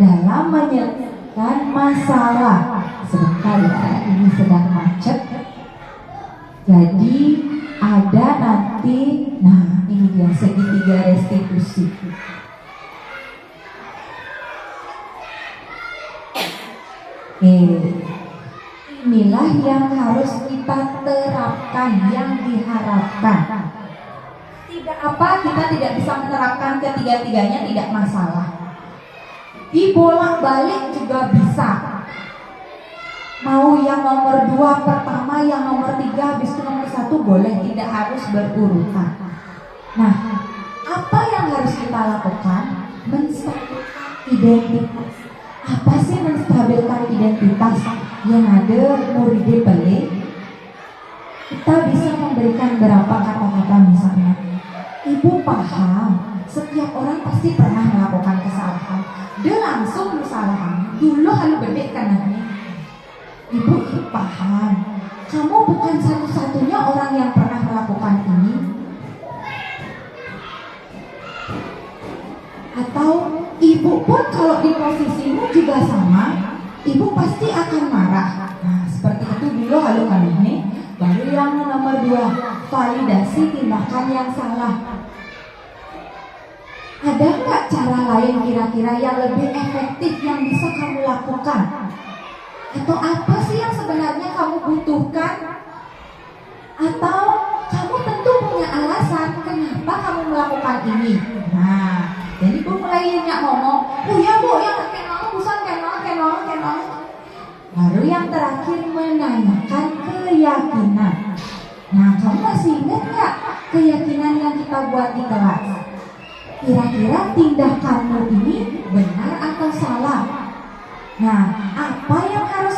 dalam menyelesaikan masalah. Sebentar ya, ini sedang macet. Jadi ada nanti, nah ini dia segitiga restitusi. Inilah yang harus kita terapkan, yang diharapkan. Tidak apa, kita tidak bisa menerapkan ketiga-tiganya, tidak masalah. Dibolak-balik juga bisa. Mau yang nomor 2 pertama, yang nomor 3, habis itu nomor 1 boleh, tidak harus berurutan. Nah, apa yang harus kita lakukan? Menstabilkan identitas. Apa sih menstabilkan identitas? Yang ada murid balik, kita bisa memberikan berapa kata-kata misalnya. Ibu paham, setiap orang pasti pernah melakukan kesalahan. Dia langsung kesalahan. Dulu halu bedek kanannya. Ibu paham, kamu bukan satu-satunya orang yang pernah melakukan ini. Atau ibu pun kalau di posisimu juga sama, ibu pasti akan marah. Nah, seperti itu dulu halu kali ini. Baru yang nomor 2, validasi tindakan yang salah. Ada nggak cara lain kira-kira yang lebih efektif yang bisa kamu lakukan? Atau apa sih yang sebenarnya kamu butuhkan? Atau kamu tentu punya alasan kenapa kamu melakukan ini. Nah, jadi Bu mulai ngomong, oh ya Bu, yang kenal, busan kenal. Baru yang terakhir menanyakan keyakinan. Nah, kamu masih ingat nggak keyakinan yang kita buat di kelas? Kira-kira tindakanmu ini benar atau salah? Nah, apa yang harus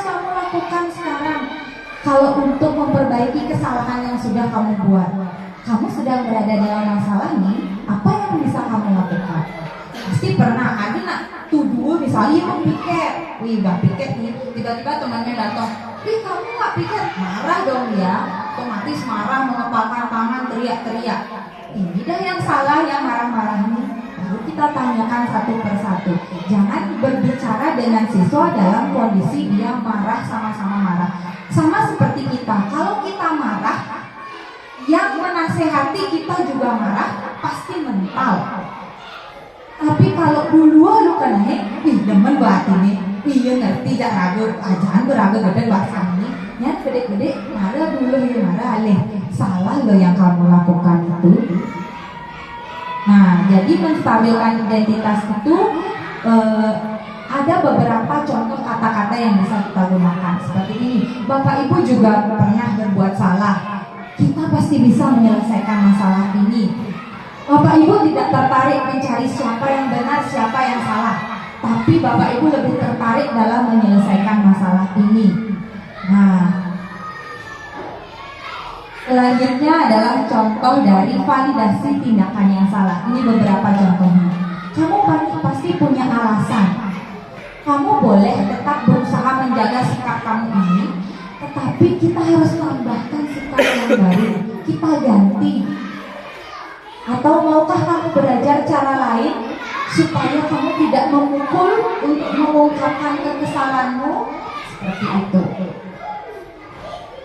untuk memperbaiki kesalahan yang sudah kamu buat. Kamu sedang berada dalam masalah nih, apa yang bisa kamu lakukan? Pasti pernah ada nak tuduh misalnya mau piket, wih gak piket nih, tiba-tiba temannya datang, ih kamu gak piket, marah dong ya, otomatis marah, mengepalkan tangan, teriak-teriak. Ini dah yang salah, yang marah-marah nih. Lalu kita tanyakan satu persatu. Jangan berbicara dengan siswa dalam kondisi dia marah, sama-sama marah. Sama seperti kita, kalau kita marah, yang menasehati kita juga marah, pasti mental. Tapi kalau dulu lu kena ih demen buat ini, iya ngerti jak ragu, jangan beragu gede bahasa ini. Ya gede-gede marah dulu ya marah alih. Salah lo yang kamu lakukan itu. Nah, jadi menstabilkan identitas itu ada beberapa contoh kata-kata yang bisa kita gunakan seperti ini. Bapak Ibu juga pernah berbuat salah. Kita pasti bisa menyelesaikan masalah ini. Bapak Ibu tidak tertarik mencari siapa yang benar, siapa yang salah, tapi Bapak Ibu lebih tertarik dalam menyelesaikan masalah ini. Nah, selanjutnya adalah contoh dari validasi tindakan yang salah. Ini beberapa contohnya. Kamu pasti punya alasan. Kamu boleh tetap berusaha menjaga sikap kamu ini, tetapi kita harus tambahkan sikap yang baru. Kita ganti. Atau maukah kamu belajar cara lain supaya kamu tidak memukul untuk mengungkapkan kekesalanmu? Seperti itu.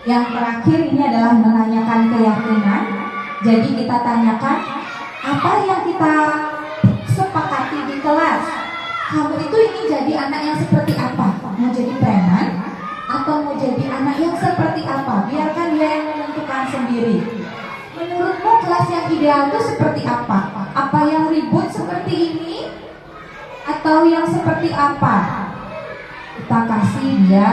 Yang terakhir ini adalah menanyakan keyakinan. Jadi kita tanyakan apa yang kita sepakati di kelas. Kamu itu ingin jadi anak yang seperti apa? Mau jadi preman? Atau mau jadi anak yang seperti apa? Biarkan dia yang menentukan sendiri. Menurutmu kelas yang ideal itu seperti apa? Apa yang ribut seperti ini? Atau yang seperti apa? Kita kasih dia.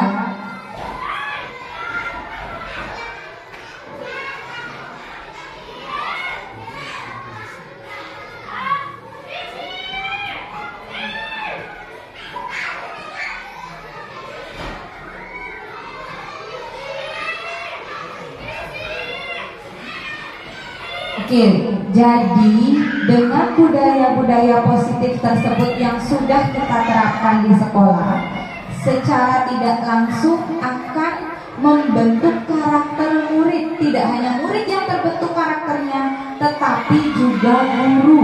Oke, jadi dengan budaya-budaya positif tersebut yang sudah kita terapkan di sekolah, secara tidak langsung akan membentuk karakter murid. Tidak hanya murid yang terbentuk karakternya, tetapi juga guru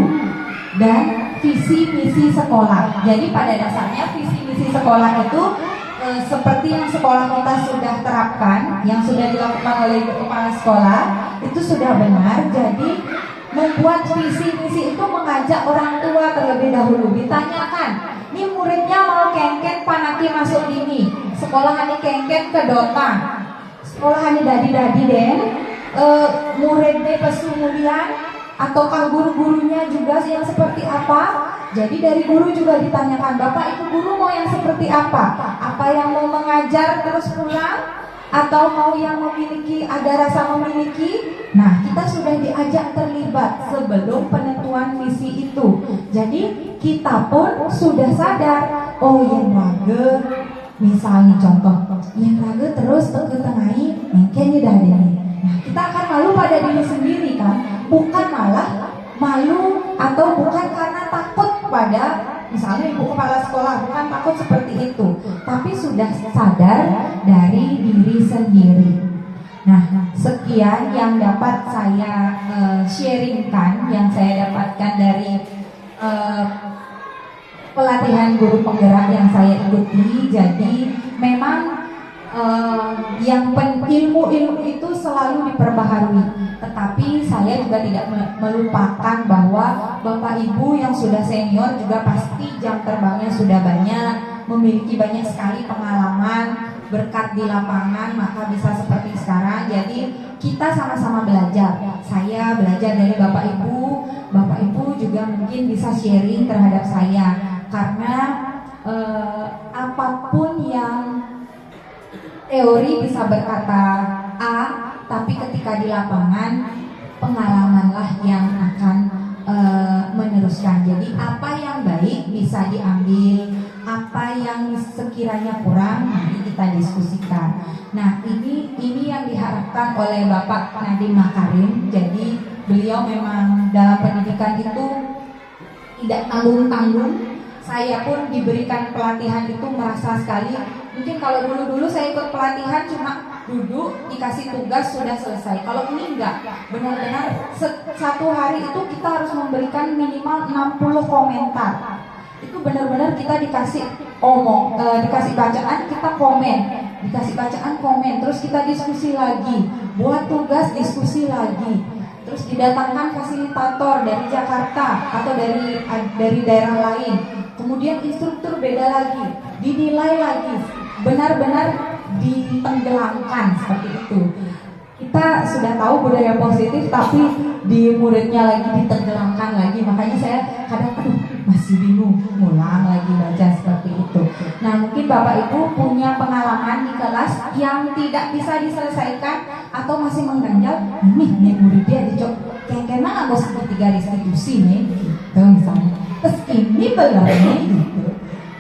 dan visi misi sekolah. Jadi pada dasarnya visi misi sekolah itu seperti yang sekolah kita sudah terapkan, yang sudah dilakukan oleh kepala sekolah, itu sudah benar. Jadi membuat visi misi itu mengajak orang tua terlebih dahulu, ditanyakan, ini muridnya mau kengken panaki masuk dini, sekolahan ini kengken ke dota, sekolahan ini dadi den, muridnya pesu kemudian, ataukah guru-gurunya juga yang seperti apa? Jadi dari guru juga ditanyakan, Bapak Ibu guru mau yang seperti apa? Apa yang mau mengajar terus pulang? Atau mau yang memiliki, ada rasa memiliki? Nah, kita sudah diajak terlibat sebelum penentuan visi itu. Jadi kita pun sudah sadar, oh yang raga, misalnya contoh, yang raga terus tengahi, mungkin dah ini. Nah, kita akan malu pada diri sendiri kan, bukan malah malu atau bukan karena takut pada misalnya ibu kepala sekolah, bukan takut seperti itu, tapi sudah sadar dari diri sendiri. Nah, sekian yang dapat saya sharingkan, yang saya dapatkan dari pelatihan guru penggerak yang saya ikuti. Jadi memang ilmu itu selalu diperbaharui, tetapi saya juga tidak melupakan bahwa Bapak Ibu yang sudah senior juga pasti jam terbangnya sudah banyak, memiliki banyak sekali pengalaman, berkat di lapangan, maka bisa seperti sekarang. Jadi kita sama-sama belajar. Saya belajar dari Bapak Ibu juga mungkin bisa sharing terhadap saya, karena apapun yang teori bisa berkata A, tapi ketika di lapangan pengalamanlah yang akan meneruskan. Jadi apa yang baik bisa diambil, apa yang sekiranya kurang nanti kita kita diskusikan. Nah, ini yang diharapkan oleh Bapak Nadiem Makarim. Jadi beliau memang dalam pendidikan itu tidak tanggung-tanggung. Saya pun diberikan pelatihan itu merasa sekali. Mungkin kalau dulu saya ikut pelatihan cuma duduk, dikasih tugas, sudah selesai. Kalau ini enggak, benar-benar satu hari itu kita harus memberikan minimal 60 komentar. Itu benar-benar kita dikasih dikasih bacaan, kita komen, dikasih bacaan komen, terus kita diskusi lagi, buat tugas diskusi lagi, terus didatangkan fasilitator dari Jakarta atau dari daerah lain, kemudian instruktur beda lagi, dinilai lagi, benar-benar ditenggelamkan seperti itu. Kita sudah tahu budaya positif, tapi di muridnya lagi ditenggelamkan lagi. Makanya saya kadang masih bingung, ngulang lagi baca seperti itu. Nah, mungkin Bapak Ibu punya pengalaman di kelas yang tidak bisa diselesaikan atau masih mengganjal. Nih muridnya dicok kayak mana bos tiga restitusi nih, gitu misalnya. Terus ini belum nih, gitu.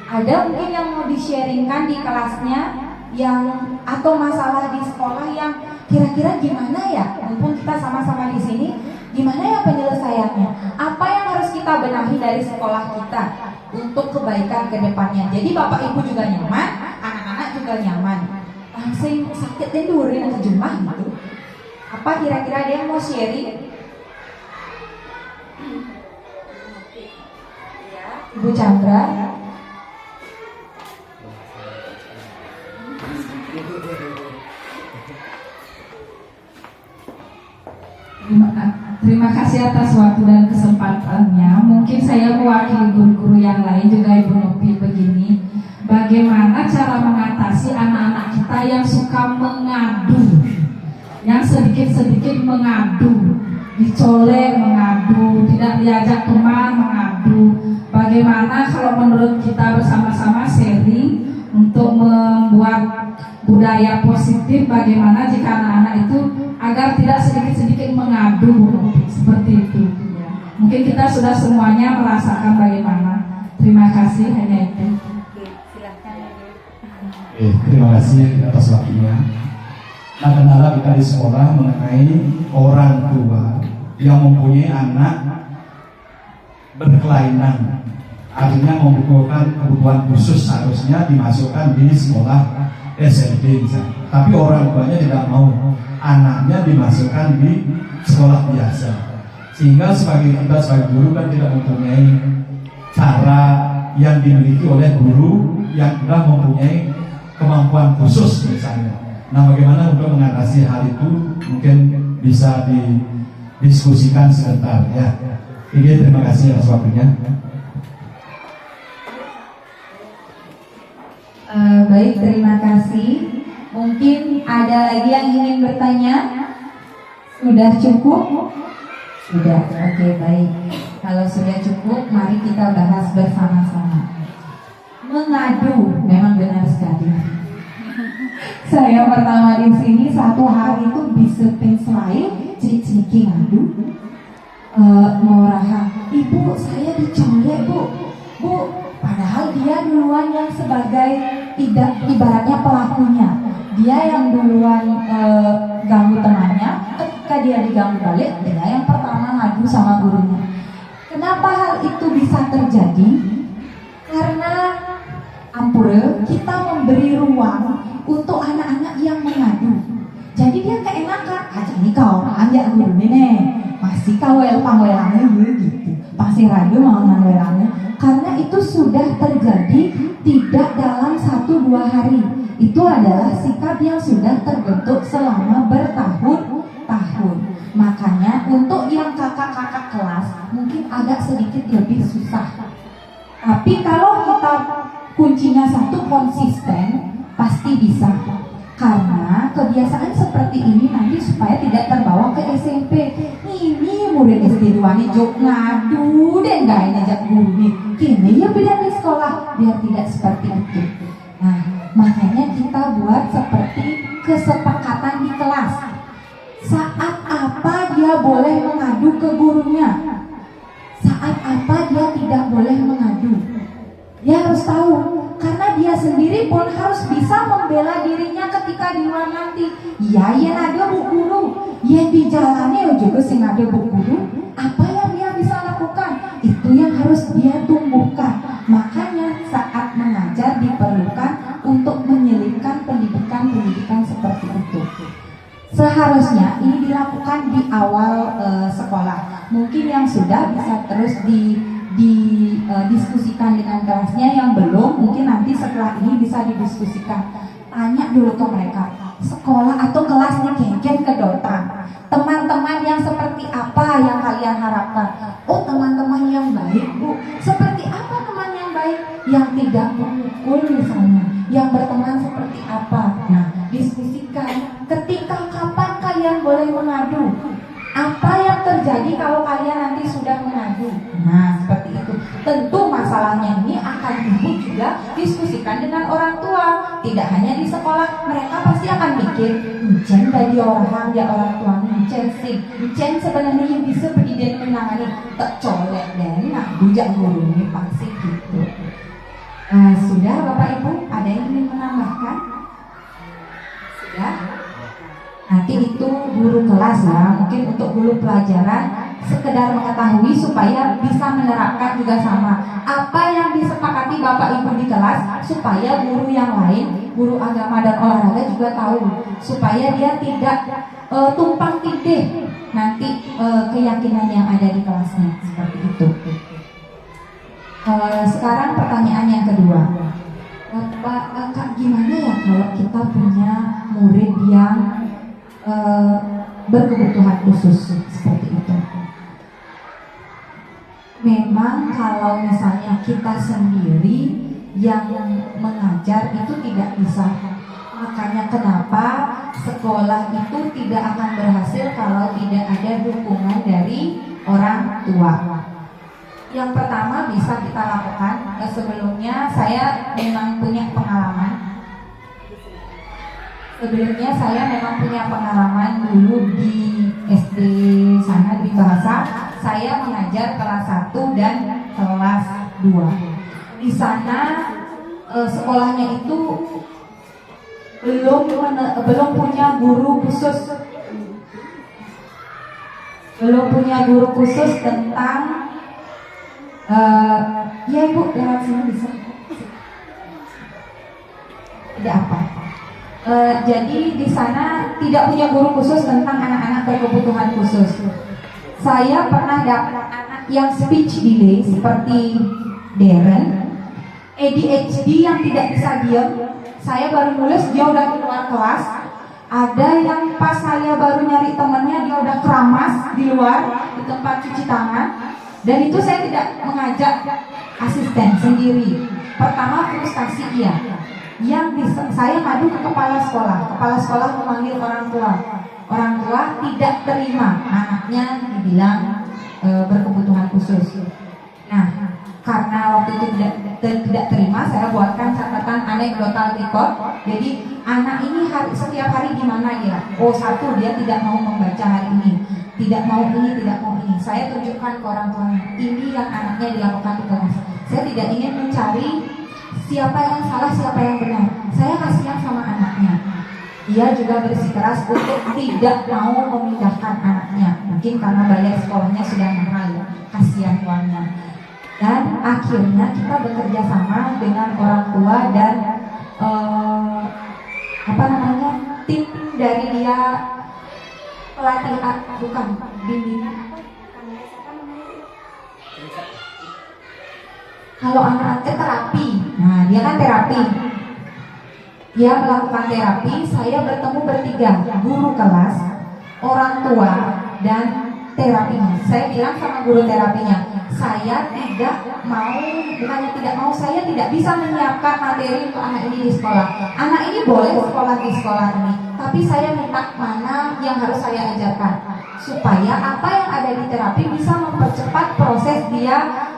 Ada mungkin yang mau di-sharingkan di kelasnya yang atau masalah di sekolah yang kira-kira gimana ya, mumpung kita sama-sama di sini, gimana ya penyelesaiannya? Apa yang harus kita benahi dari sekolah kita untuk kebaikan ke depannya? Jadi Bapak Ibu juga nyaman, anak-anak juga nyaman. Langsung sakit tidurin ke jumlah gitu. Apa kira-kira dia mau sharing? Ibu Chandra. Terima kasih atas waktu dan kesempatannya. Mungkin saya mewakili guru-guru yang lain juga Ibu Nopi begini. Bagaimana cara mengatasi anak-anak kita yang suka mengadu, yang sedikit-sedikit mengadu, dicolek mengadu, tidak diajak teman mengadu. Bagaimana kalau menurut kita bersama-sama sharing untuk membuat budaya positif, bagaimana jika anak-anak itu agar tidak sedikit-sedikit mengadu seperti itu ya. Mungkin kita sudah semuanya merasakan bagaimana. Terima kasih, hanya itu. Terima kasih atas waktunya. Nah, kendala kita di sekolah mengenai orang tua yang mempunyai anak berkelainan, artinya membutuhkan kebutuhan khusus, harusnya dimasukkan di sekolah SMP misalnya. Tapi orang tuanya tidak mau anaknya dimasukkan di sekolah biasa, sehingga kita sebagai guru kan tidak mempunyai cara yang dimiliki oleh guru yang sudah mempunyai kemampuan khusus misalnya. Nah, bagaimana untuk mengatasi hal itu mungkin bisa didiskusikan sebentar ya. Ini terima kasih atas waktunya. Baik, terima kasih. Mungkin ada lagi yang ingin bertanya? Sudah cukup? Sudah, oke, baik. Kalau sudah cukup, mari kita bahas bersama-sama. Mengadu, memang benar sekali. Saya pertama di sini satu hari itu bisa penselai, cerik-ceriki ngadu. Murahan, ibu saya dicolek bu, padahal dia duluan yang sebagai ibaratnya pelakunya. Dia yang duluan ganggu temannya, ketika dia diganggu balik, dia yang pertama ngadu sama gurunya. Kenapa hal itu bisa terjadi? Karena ampure, kita memberi ruang untuk anak-anak yang mengadu. Jadi dia keenakan, aja nih kau, anja guru nih, masih kau pangwelannya gitu, pasti ragu mau welannya. Karena itu sudah terjadi tidak dalam 1-2 hari. Itu adalah sikap yang sudah terbentuk selama bertahun-tahun. Makanya untuk yang kakak-kakak kelas mungkin agak sedikit lebih susah. Tapi kalau kita kuncinya satu, konsisten, pasti bisa. Karena kebiasaan seperti ini nanti supaya tidak terbawa ke SMP. Ini murid SD 2 nih jok ngadu dan gak ngajak guru nih. Kini ya beda di sekolah biar tidak seperti itu. Nah, makanya kita buat seperti kesepakatan di kelas. Saat apa dia boleh mengadu ke gurunya, saat apa dia tidak boleh mengadu. Dia harus tahu karena dia sendiri pun harus bisa membela dirinya ketika di luar nanti. Ya, yang ada bu guru, yang di jalannya juga sing ada bu guru. Apa yang dia bisa lakukan? Itu yang harus dia tumbuhkan. Makanya saat mengajar diperlukan untuk menyelipkan pendidikan seperti itu. Seharusnya ini dilakukan di awal sekolah. Mungkin yang sudah bisa terus diskusikan dengan kelasnya, yang belum mungkin nanti setelah ini bisa didiskusikan. Tanya dulu ke mereka, sekolah atau kelasnya kengken kedotan. Teman-teman yang seperti apa yang kalian harapkan? Oh, teman-teman yang baik, Bu. Seperti apa teman yang baik? Yang tidak memukul misalnya, yang berteman seperti apa? Nah, diskusikan. Ketika kapan kalian boleh mengadu? Apa yang terjadi kalau kalian nanti sudah mengadu? Nah, seperti itu. Tentu masalahnya ini akan ibu juga diskusikan dengan orang tua. Tidak hanya di sekolah, mereka pasti akan mikir, Encen dari orang ya orang tua Encen sih. Encen sebenarnya yang bisa pendidikan menangani tak colek dan nak bujak guru ini pasti gitu. Sudah Bapak Ibu, ada yang ingin menambahkan? Sudah? Nanti itu guru kelas ya, mungkin untuk guru pelajaran sekedar mengetahui supaya bisa menerapkan juga sama. Apa yang disepakati Bapak Ibu di kelas supaya guru yang lain, guru agama dan olahraga juga tahu, supaya dia tidak tumpang tindih nanti keyakinan yang ada di kelasnya, seperti itu. Sekarang pertanyaan yang kedua, Kak, gimana ya kalau kita punya murid yang berkebutuhan khusus seperti itu? Memang kalau misalnya kita sendiri yang mengajar itu tidak bisa. Makanya kenapa sekolah itu tidak akan berhasil kalau tidak ada dukungan dari orang tua. Yang pertama bisa kita lakukan, sebelumnya saya memang punya pengalaman. Sebelumnya saya memang punya pengalaman dulu di SD sana di bahasa. Saya mengajar kelas 1 dan kelas 2. Di sana sekolahnya itu belum punya guru khusus. Belum punya guru khusus tentang ya Ibu lewat sini bisa. Tidak apa. Jadi di sana tidak punya guru khusus tentang anak-anak berkebutuhan khusus. Saya pernah dapat anak yang speech delay seperti Darren, ADHD yang tidak bisa diam. Saya baru nulis dia udah keluar kelas. Ada yang pas saya baru nyari temannya dia udah keramas di luar di tempat cuci tangan. Dan itu saya tidak mengajak asisten sendiri. Pertama frustasi dia. Yang saya ngadu ke kepala sekolah memanggil orang tua. Orang tua tidak terima anaknya dibilang berkebutuhan khusus. Nah, karena waktu itu tidak terima, saya buatkan catatan anekdotal record. Jadi anak ini setiap hari di mana ya? Oh, satu dia tidak mau membaca hari ini, tidak mau ini, tidak mau ini. Saya tunjukkan ke orang tuanya. Ini yang anaknya dilakukan di kelas. Saya tidak ingin mencari siapa yang salah, siapa yang benar. Saya kasihan sama anaknya. Dia juga bersikeras untuk tidak mau memindahkan anaknya. Mungkin karena bayar sekolahnya sudah mahal, kasihan uangnya. Dan akhirnya kita bekerja sama dengan orang tua dan tim dari dia pelatihan, bukan bimbingan. Kalau anak-anak terapi, nah dia kan terapi. Dia melakukan terapi, saya bertemu bertiga, guru kelas, orang tua, dan terapinya. Saya bilang sama guru terapinya, saya tidak mau, bukannya tidak mau, saya tidak bisa menyiapkan materi untuk anak ini di sekolah. Anak ini boleh sekolah di sekolah ini, tapi saya minta mana yang harus saya ajarkan, supaya apa yang ada di terapi bisa mempercepat proses dia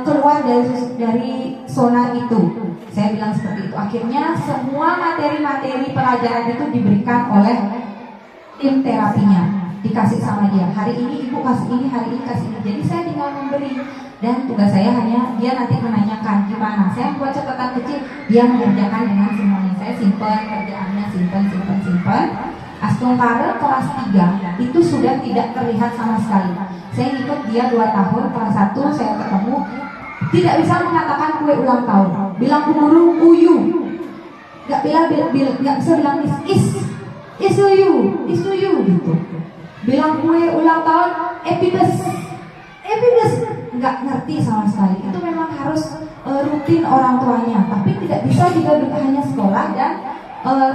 keluar dari zona itu. Saya bilang seperti itu. Akhirnya semua materi-materi pelajaran itu diberikan oleh tim terapinya, dikasih sama dia. Hari ini ibu kasih ini, hari ini kasih ini. Jadi saya tinggal memberi. Dan tugas saya hanya dia nanti menanyakan gimana. Saya buat catatan kecil dia mengerjakan dengan semuanya. Saya simpen kerjaannya, simpen. Astungkara kelas 3 itu sudah tidak terlihat sama sekali. Saya ikut dia 2 tahun, kelas 1 saya ketemu, tidak bisa mengatakan kue ulang tahun. Bilang ke guru uyu, nggak bisa bilang is to you gitu. Bilang kue ulang tahun epibes, nggak ngerti sama sekali. Itu memang harus rutin orang tuanya, tapi tidak bisa juga hanya sekolah dan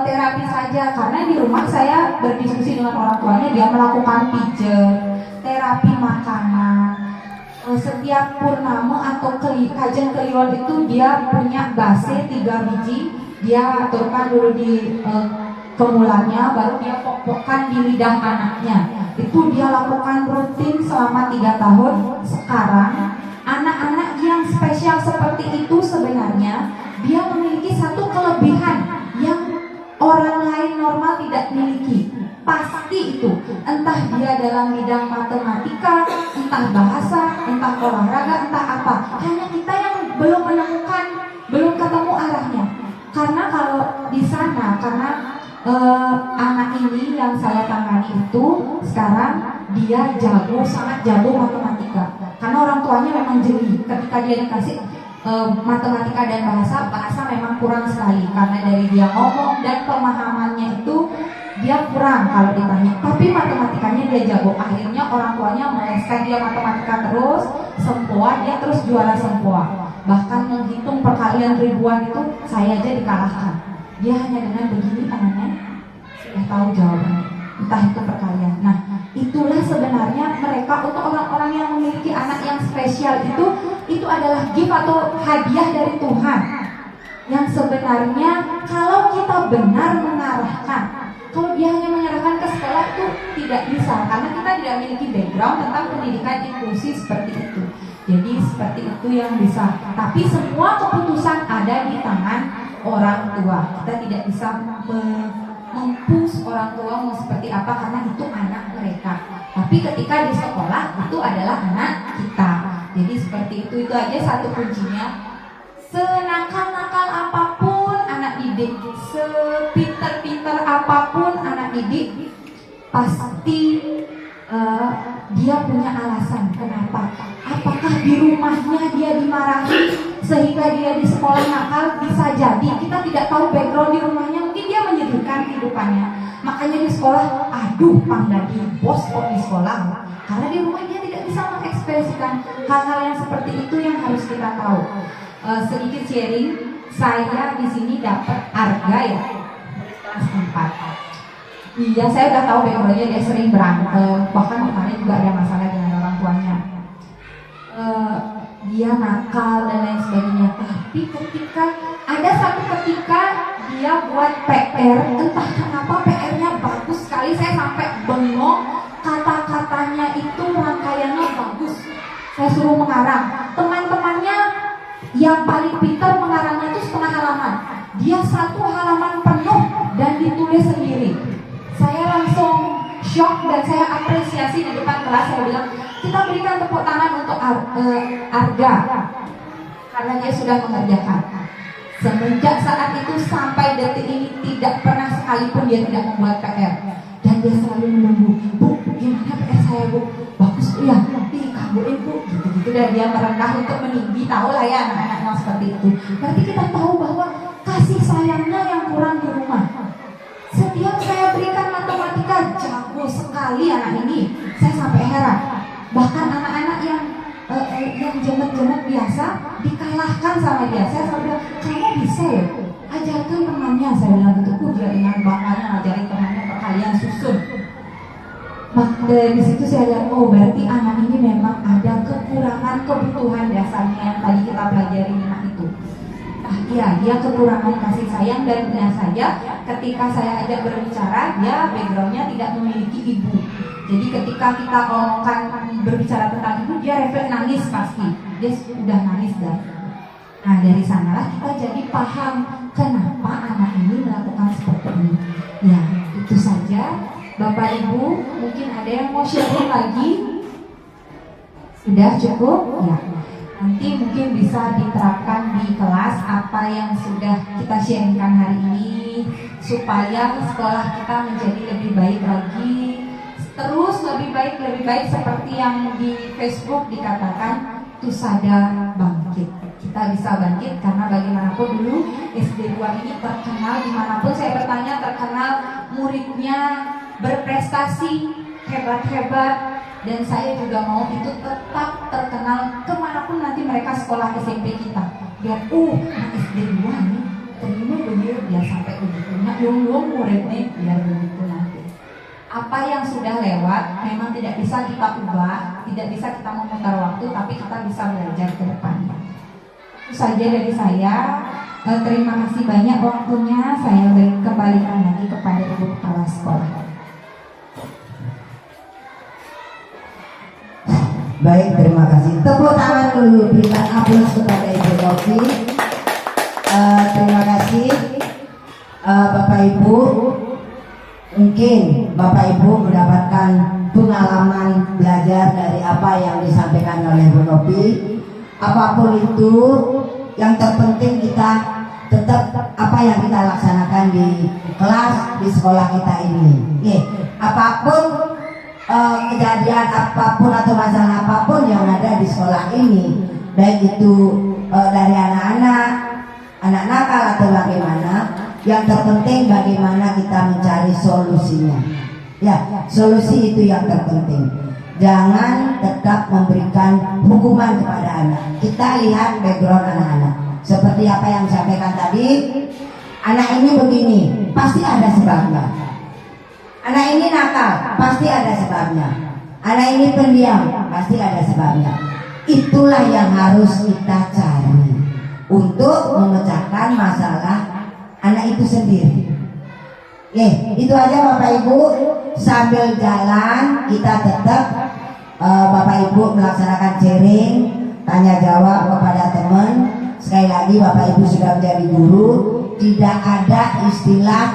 terapi saja, karena di rumah saya berdiskusi dengan orang tuanya, dia melakukan pijat, terapi makanan. Setiap purnama atau kajian kliwon itu dia punya base 3 biji, dia aturkan dulu di kemulannya, baru dia pokokkan di lidah anaknya. Itu dia lakukan rutin selama 3 tahun. Sekarang anak-anak yang spesial seperti itu sebenarnya dia memiliki satu kelebihan yang orang lain normal tidak miliki. Pasti itu, entah dia dalam bidang matematika, entah bahasa, entah olahraga, entah apa. Hanya kita yang belum menemukan, belum ketemu arahnya. Karena kalau di sana, karena anak ini yang saya tangani itu sekarang dia sangat jago matematika. Karena orang tuanya memang jeli. Ketika dia dikasih matematika dan bahasa memang kurang sekali, karena dari dia ngomong dan pemahamannya itu dia kurang kalau ditanya. Tapi matematikanya dia jago. Akhirnya orang tuanya meleskan dia matematika terus, sempoa dia terus juara sempoa. Bahkan menghitung perkalian ribuan itu saya aja dikalahkan. Dia hanya dengan begini tangannya sudah tahu jawabannya, entah itu perkalian. Nah, itulah sebenarnya mereka, untuk orang-orang yang memiliki anak yang spesial itu adalah gift atau hadiah dari Tuhan. Yang sebenarnya kalau kita benar mengarahkan, kalau dia hanya menyerahkan ke sekolah itu tidak bisa, karena kita tidak memiliki background tentang pendidikan inklusi seperti itu. Jadi seperti itu yang bisa. Tapi semua keputusan ada di tangan orang tua. Kita tidak bisa mempush orang tua mau seperti apa, karena itu anak mereka. Tapi ketika di sekolah itu adalah anak kita. Jadi seperti itu aja satu kuncinya. Senakal-nakal apapun anak didik, sepinter-pinter apapun anak didik, pasti dia punya alasan kenapa. Apakah di rumahnya dia dimarahi sehingga dia di sekolah nakal? Bisa jadi, kita tidak tahu background di rumahnya, mungkin dia menyedihkan kehidupannya, makanya di sekolah aduh pangdadi bos kok di sekolah. Karena di rumah dia tidak bisa mengekspresikan hal-hal yang seperti itu yang harus kita tahu. Sedikit sharing, saya di sini dapat Arga ya, kelas 4. Iya, saya udah tahu backgroundnya, dia sering berantem, bahkan kemarin juga ada masalah dengan orang tuanya. Dia nakal dan lain sebagainya. Tapi ada satu ketika dia buat PR, entah kenapa PR-nya bagus sekali, saya sampai bengong. Kata-katanya itu rangkaiannya bagus. Saya suruh mengarang. Teman-temannya yang paling pintar mengarangnya itu setengah halaman. Dia 1 halaman penuh dan ditulis sendiri. Saya langsung shock dan saya apresiasi di depan kelas. Saya bilang, kita berikan tepuk tangan untuk Arga karena dia sudah mengerjakan. Semenjak saat itu sampai detik ini tidak pernah sekalipun dia tidak membuat PR. Dan dia selalu menunggu, Bu, gimana PR saya, Bu? Bagus, iya, dikaburin, Bu, gitu-gitu. Dan dia merendah untuk meninggi, tahu lah ya anak-anak yang seperti itu. Berarti kita tahu bahwa kasih sayangnya yang kurang di rumah. Setiap saya berikan matematika, jago sekali anak ini. Saya sampai heran. Bahkan anak-anak yang jemet-jemet biasa dikalahkan sama dia. Saya selalu bilang, kamu bisa ya? Ajarkan temannya. Saya bilang gitu, dia dengan bakalnya ngajarin temannya perkalian susun. Maka dari situ saya lihat, oh berarti anak ini memang ada kekurangan kebutuhan dasarnya yang tadi kita pelajari itu. Iya, dia kekurangan kasih sayang, dan benar saja ketika saya ajak berbicara, dia backgroundnya tidak memiliki ibu. Jadi ketika kita ngomongkan berbicara tentang ibu, dia refleks nangis pasti. Dia sudah nangis dan nah dari sanalah kita jadi paham kenapa anak ini melakukan seperti ini. Ya, itu saja. Bapak Ibu, mungkin ada yang mau sharing lagi? Sudah cukup? Ya. Nanti mungkin bisa diterapkan di kelas apa apa yang sudah kita sharingkan hari ini, supaya sekolah kita menjadi lebih baik lagi, terus lebih baik seperti yang di Facebook dikatakan Tusada bangkit. Kita bisa bangkit karena bagaimanapun dulu SD 2 ini terkenal, dimanapun saya bertanya terkenal, muridnya berprestasi hebat-hebat, dan saya juga mau itu tetap terkenal kemanapun nanti mereka sekolah SMP kita. Biar SD 2 nih terima bener biar sampai begitu, nah muridnya biar begitu nanti. Apa yang sudah lewat memang tidak bisa kita ubah, tidak bisa kita memutar waktu, tapi kita bisa belajar ke depannya. Itu saja dari saya. Terima kasih banyak waktunya. Saya kembalikan lagi kepada Ibu Kepala Sekolah. Baik, terima kasih. Tepuk tangan dulu, berikan aplaus kepada Ibu Novi. Terima kasih Bapak Ibu. Mungkin Bapak Ibu mendapatkan pengalaman belajar dari apa yang disampaikan oleh Bu Novi. Apapun itu, yang terpenting kita tetap apa yang kita laksanakan di kelas, di sekolah kita ini. Apapun kejadian apapun atau masalah apapun yang ada di sekolah ini, baik itu dari anak-anak nakal atau bagaimana, yang terpenting bagaimana kita mencari solusinya. Ya, solusi itu yang terpenting. Jangan tetap memberikan hukuman kepada anak. Kita lihat background anak-anak. Seperti apa yang disampaikan tadi, anak ini begini, pasti ada sebabnya. Anak ini nakal, pasti ada sebabnya. Anak ini pendiam, pasti ada sebabnya. Itulah yang harus kita cari untuk memecahkan masalah anak itu sendiri. Itu aja Bapak Ibu. Sambil jalan kita tetap Bapak Ibu melaksanakan sharing, tanya jawab kepada teman. Sekali lagi Bapak Ibu sudah menjadi guru, tidak ada istilah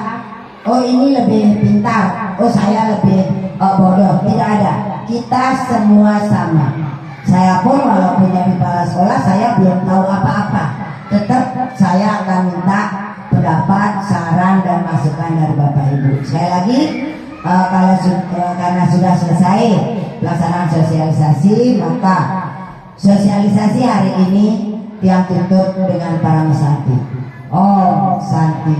oh ini lebih pintar, oh saya lebih bodoh. Tidak ada. Kita semua sama. Saya pun walaupun jadi kepala sekolah, saya belum tahu apa-apa. Tetap saya akan minta pendapat, saran dan masukan dari Bapak Ibu. Sekali lagi, karena sudah selesai pelaksanaan sosialisasi, maka sosialisasi hari ini yang tutup dengan para Santi. Oh, Santi.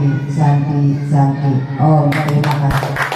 Oh, terima kasih.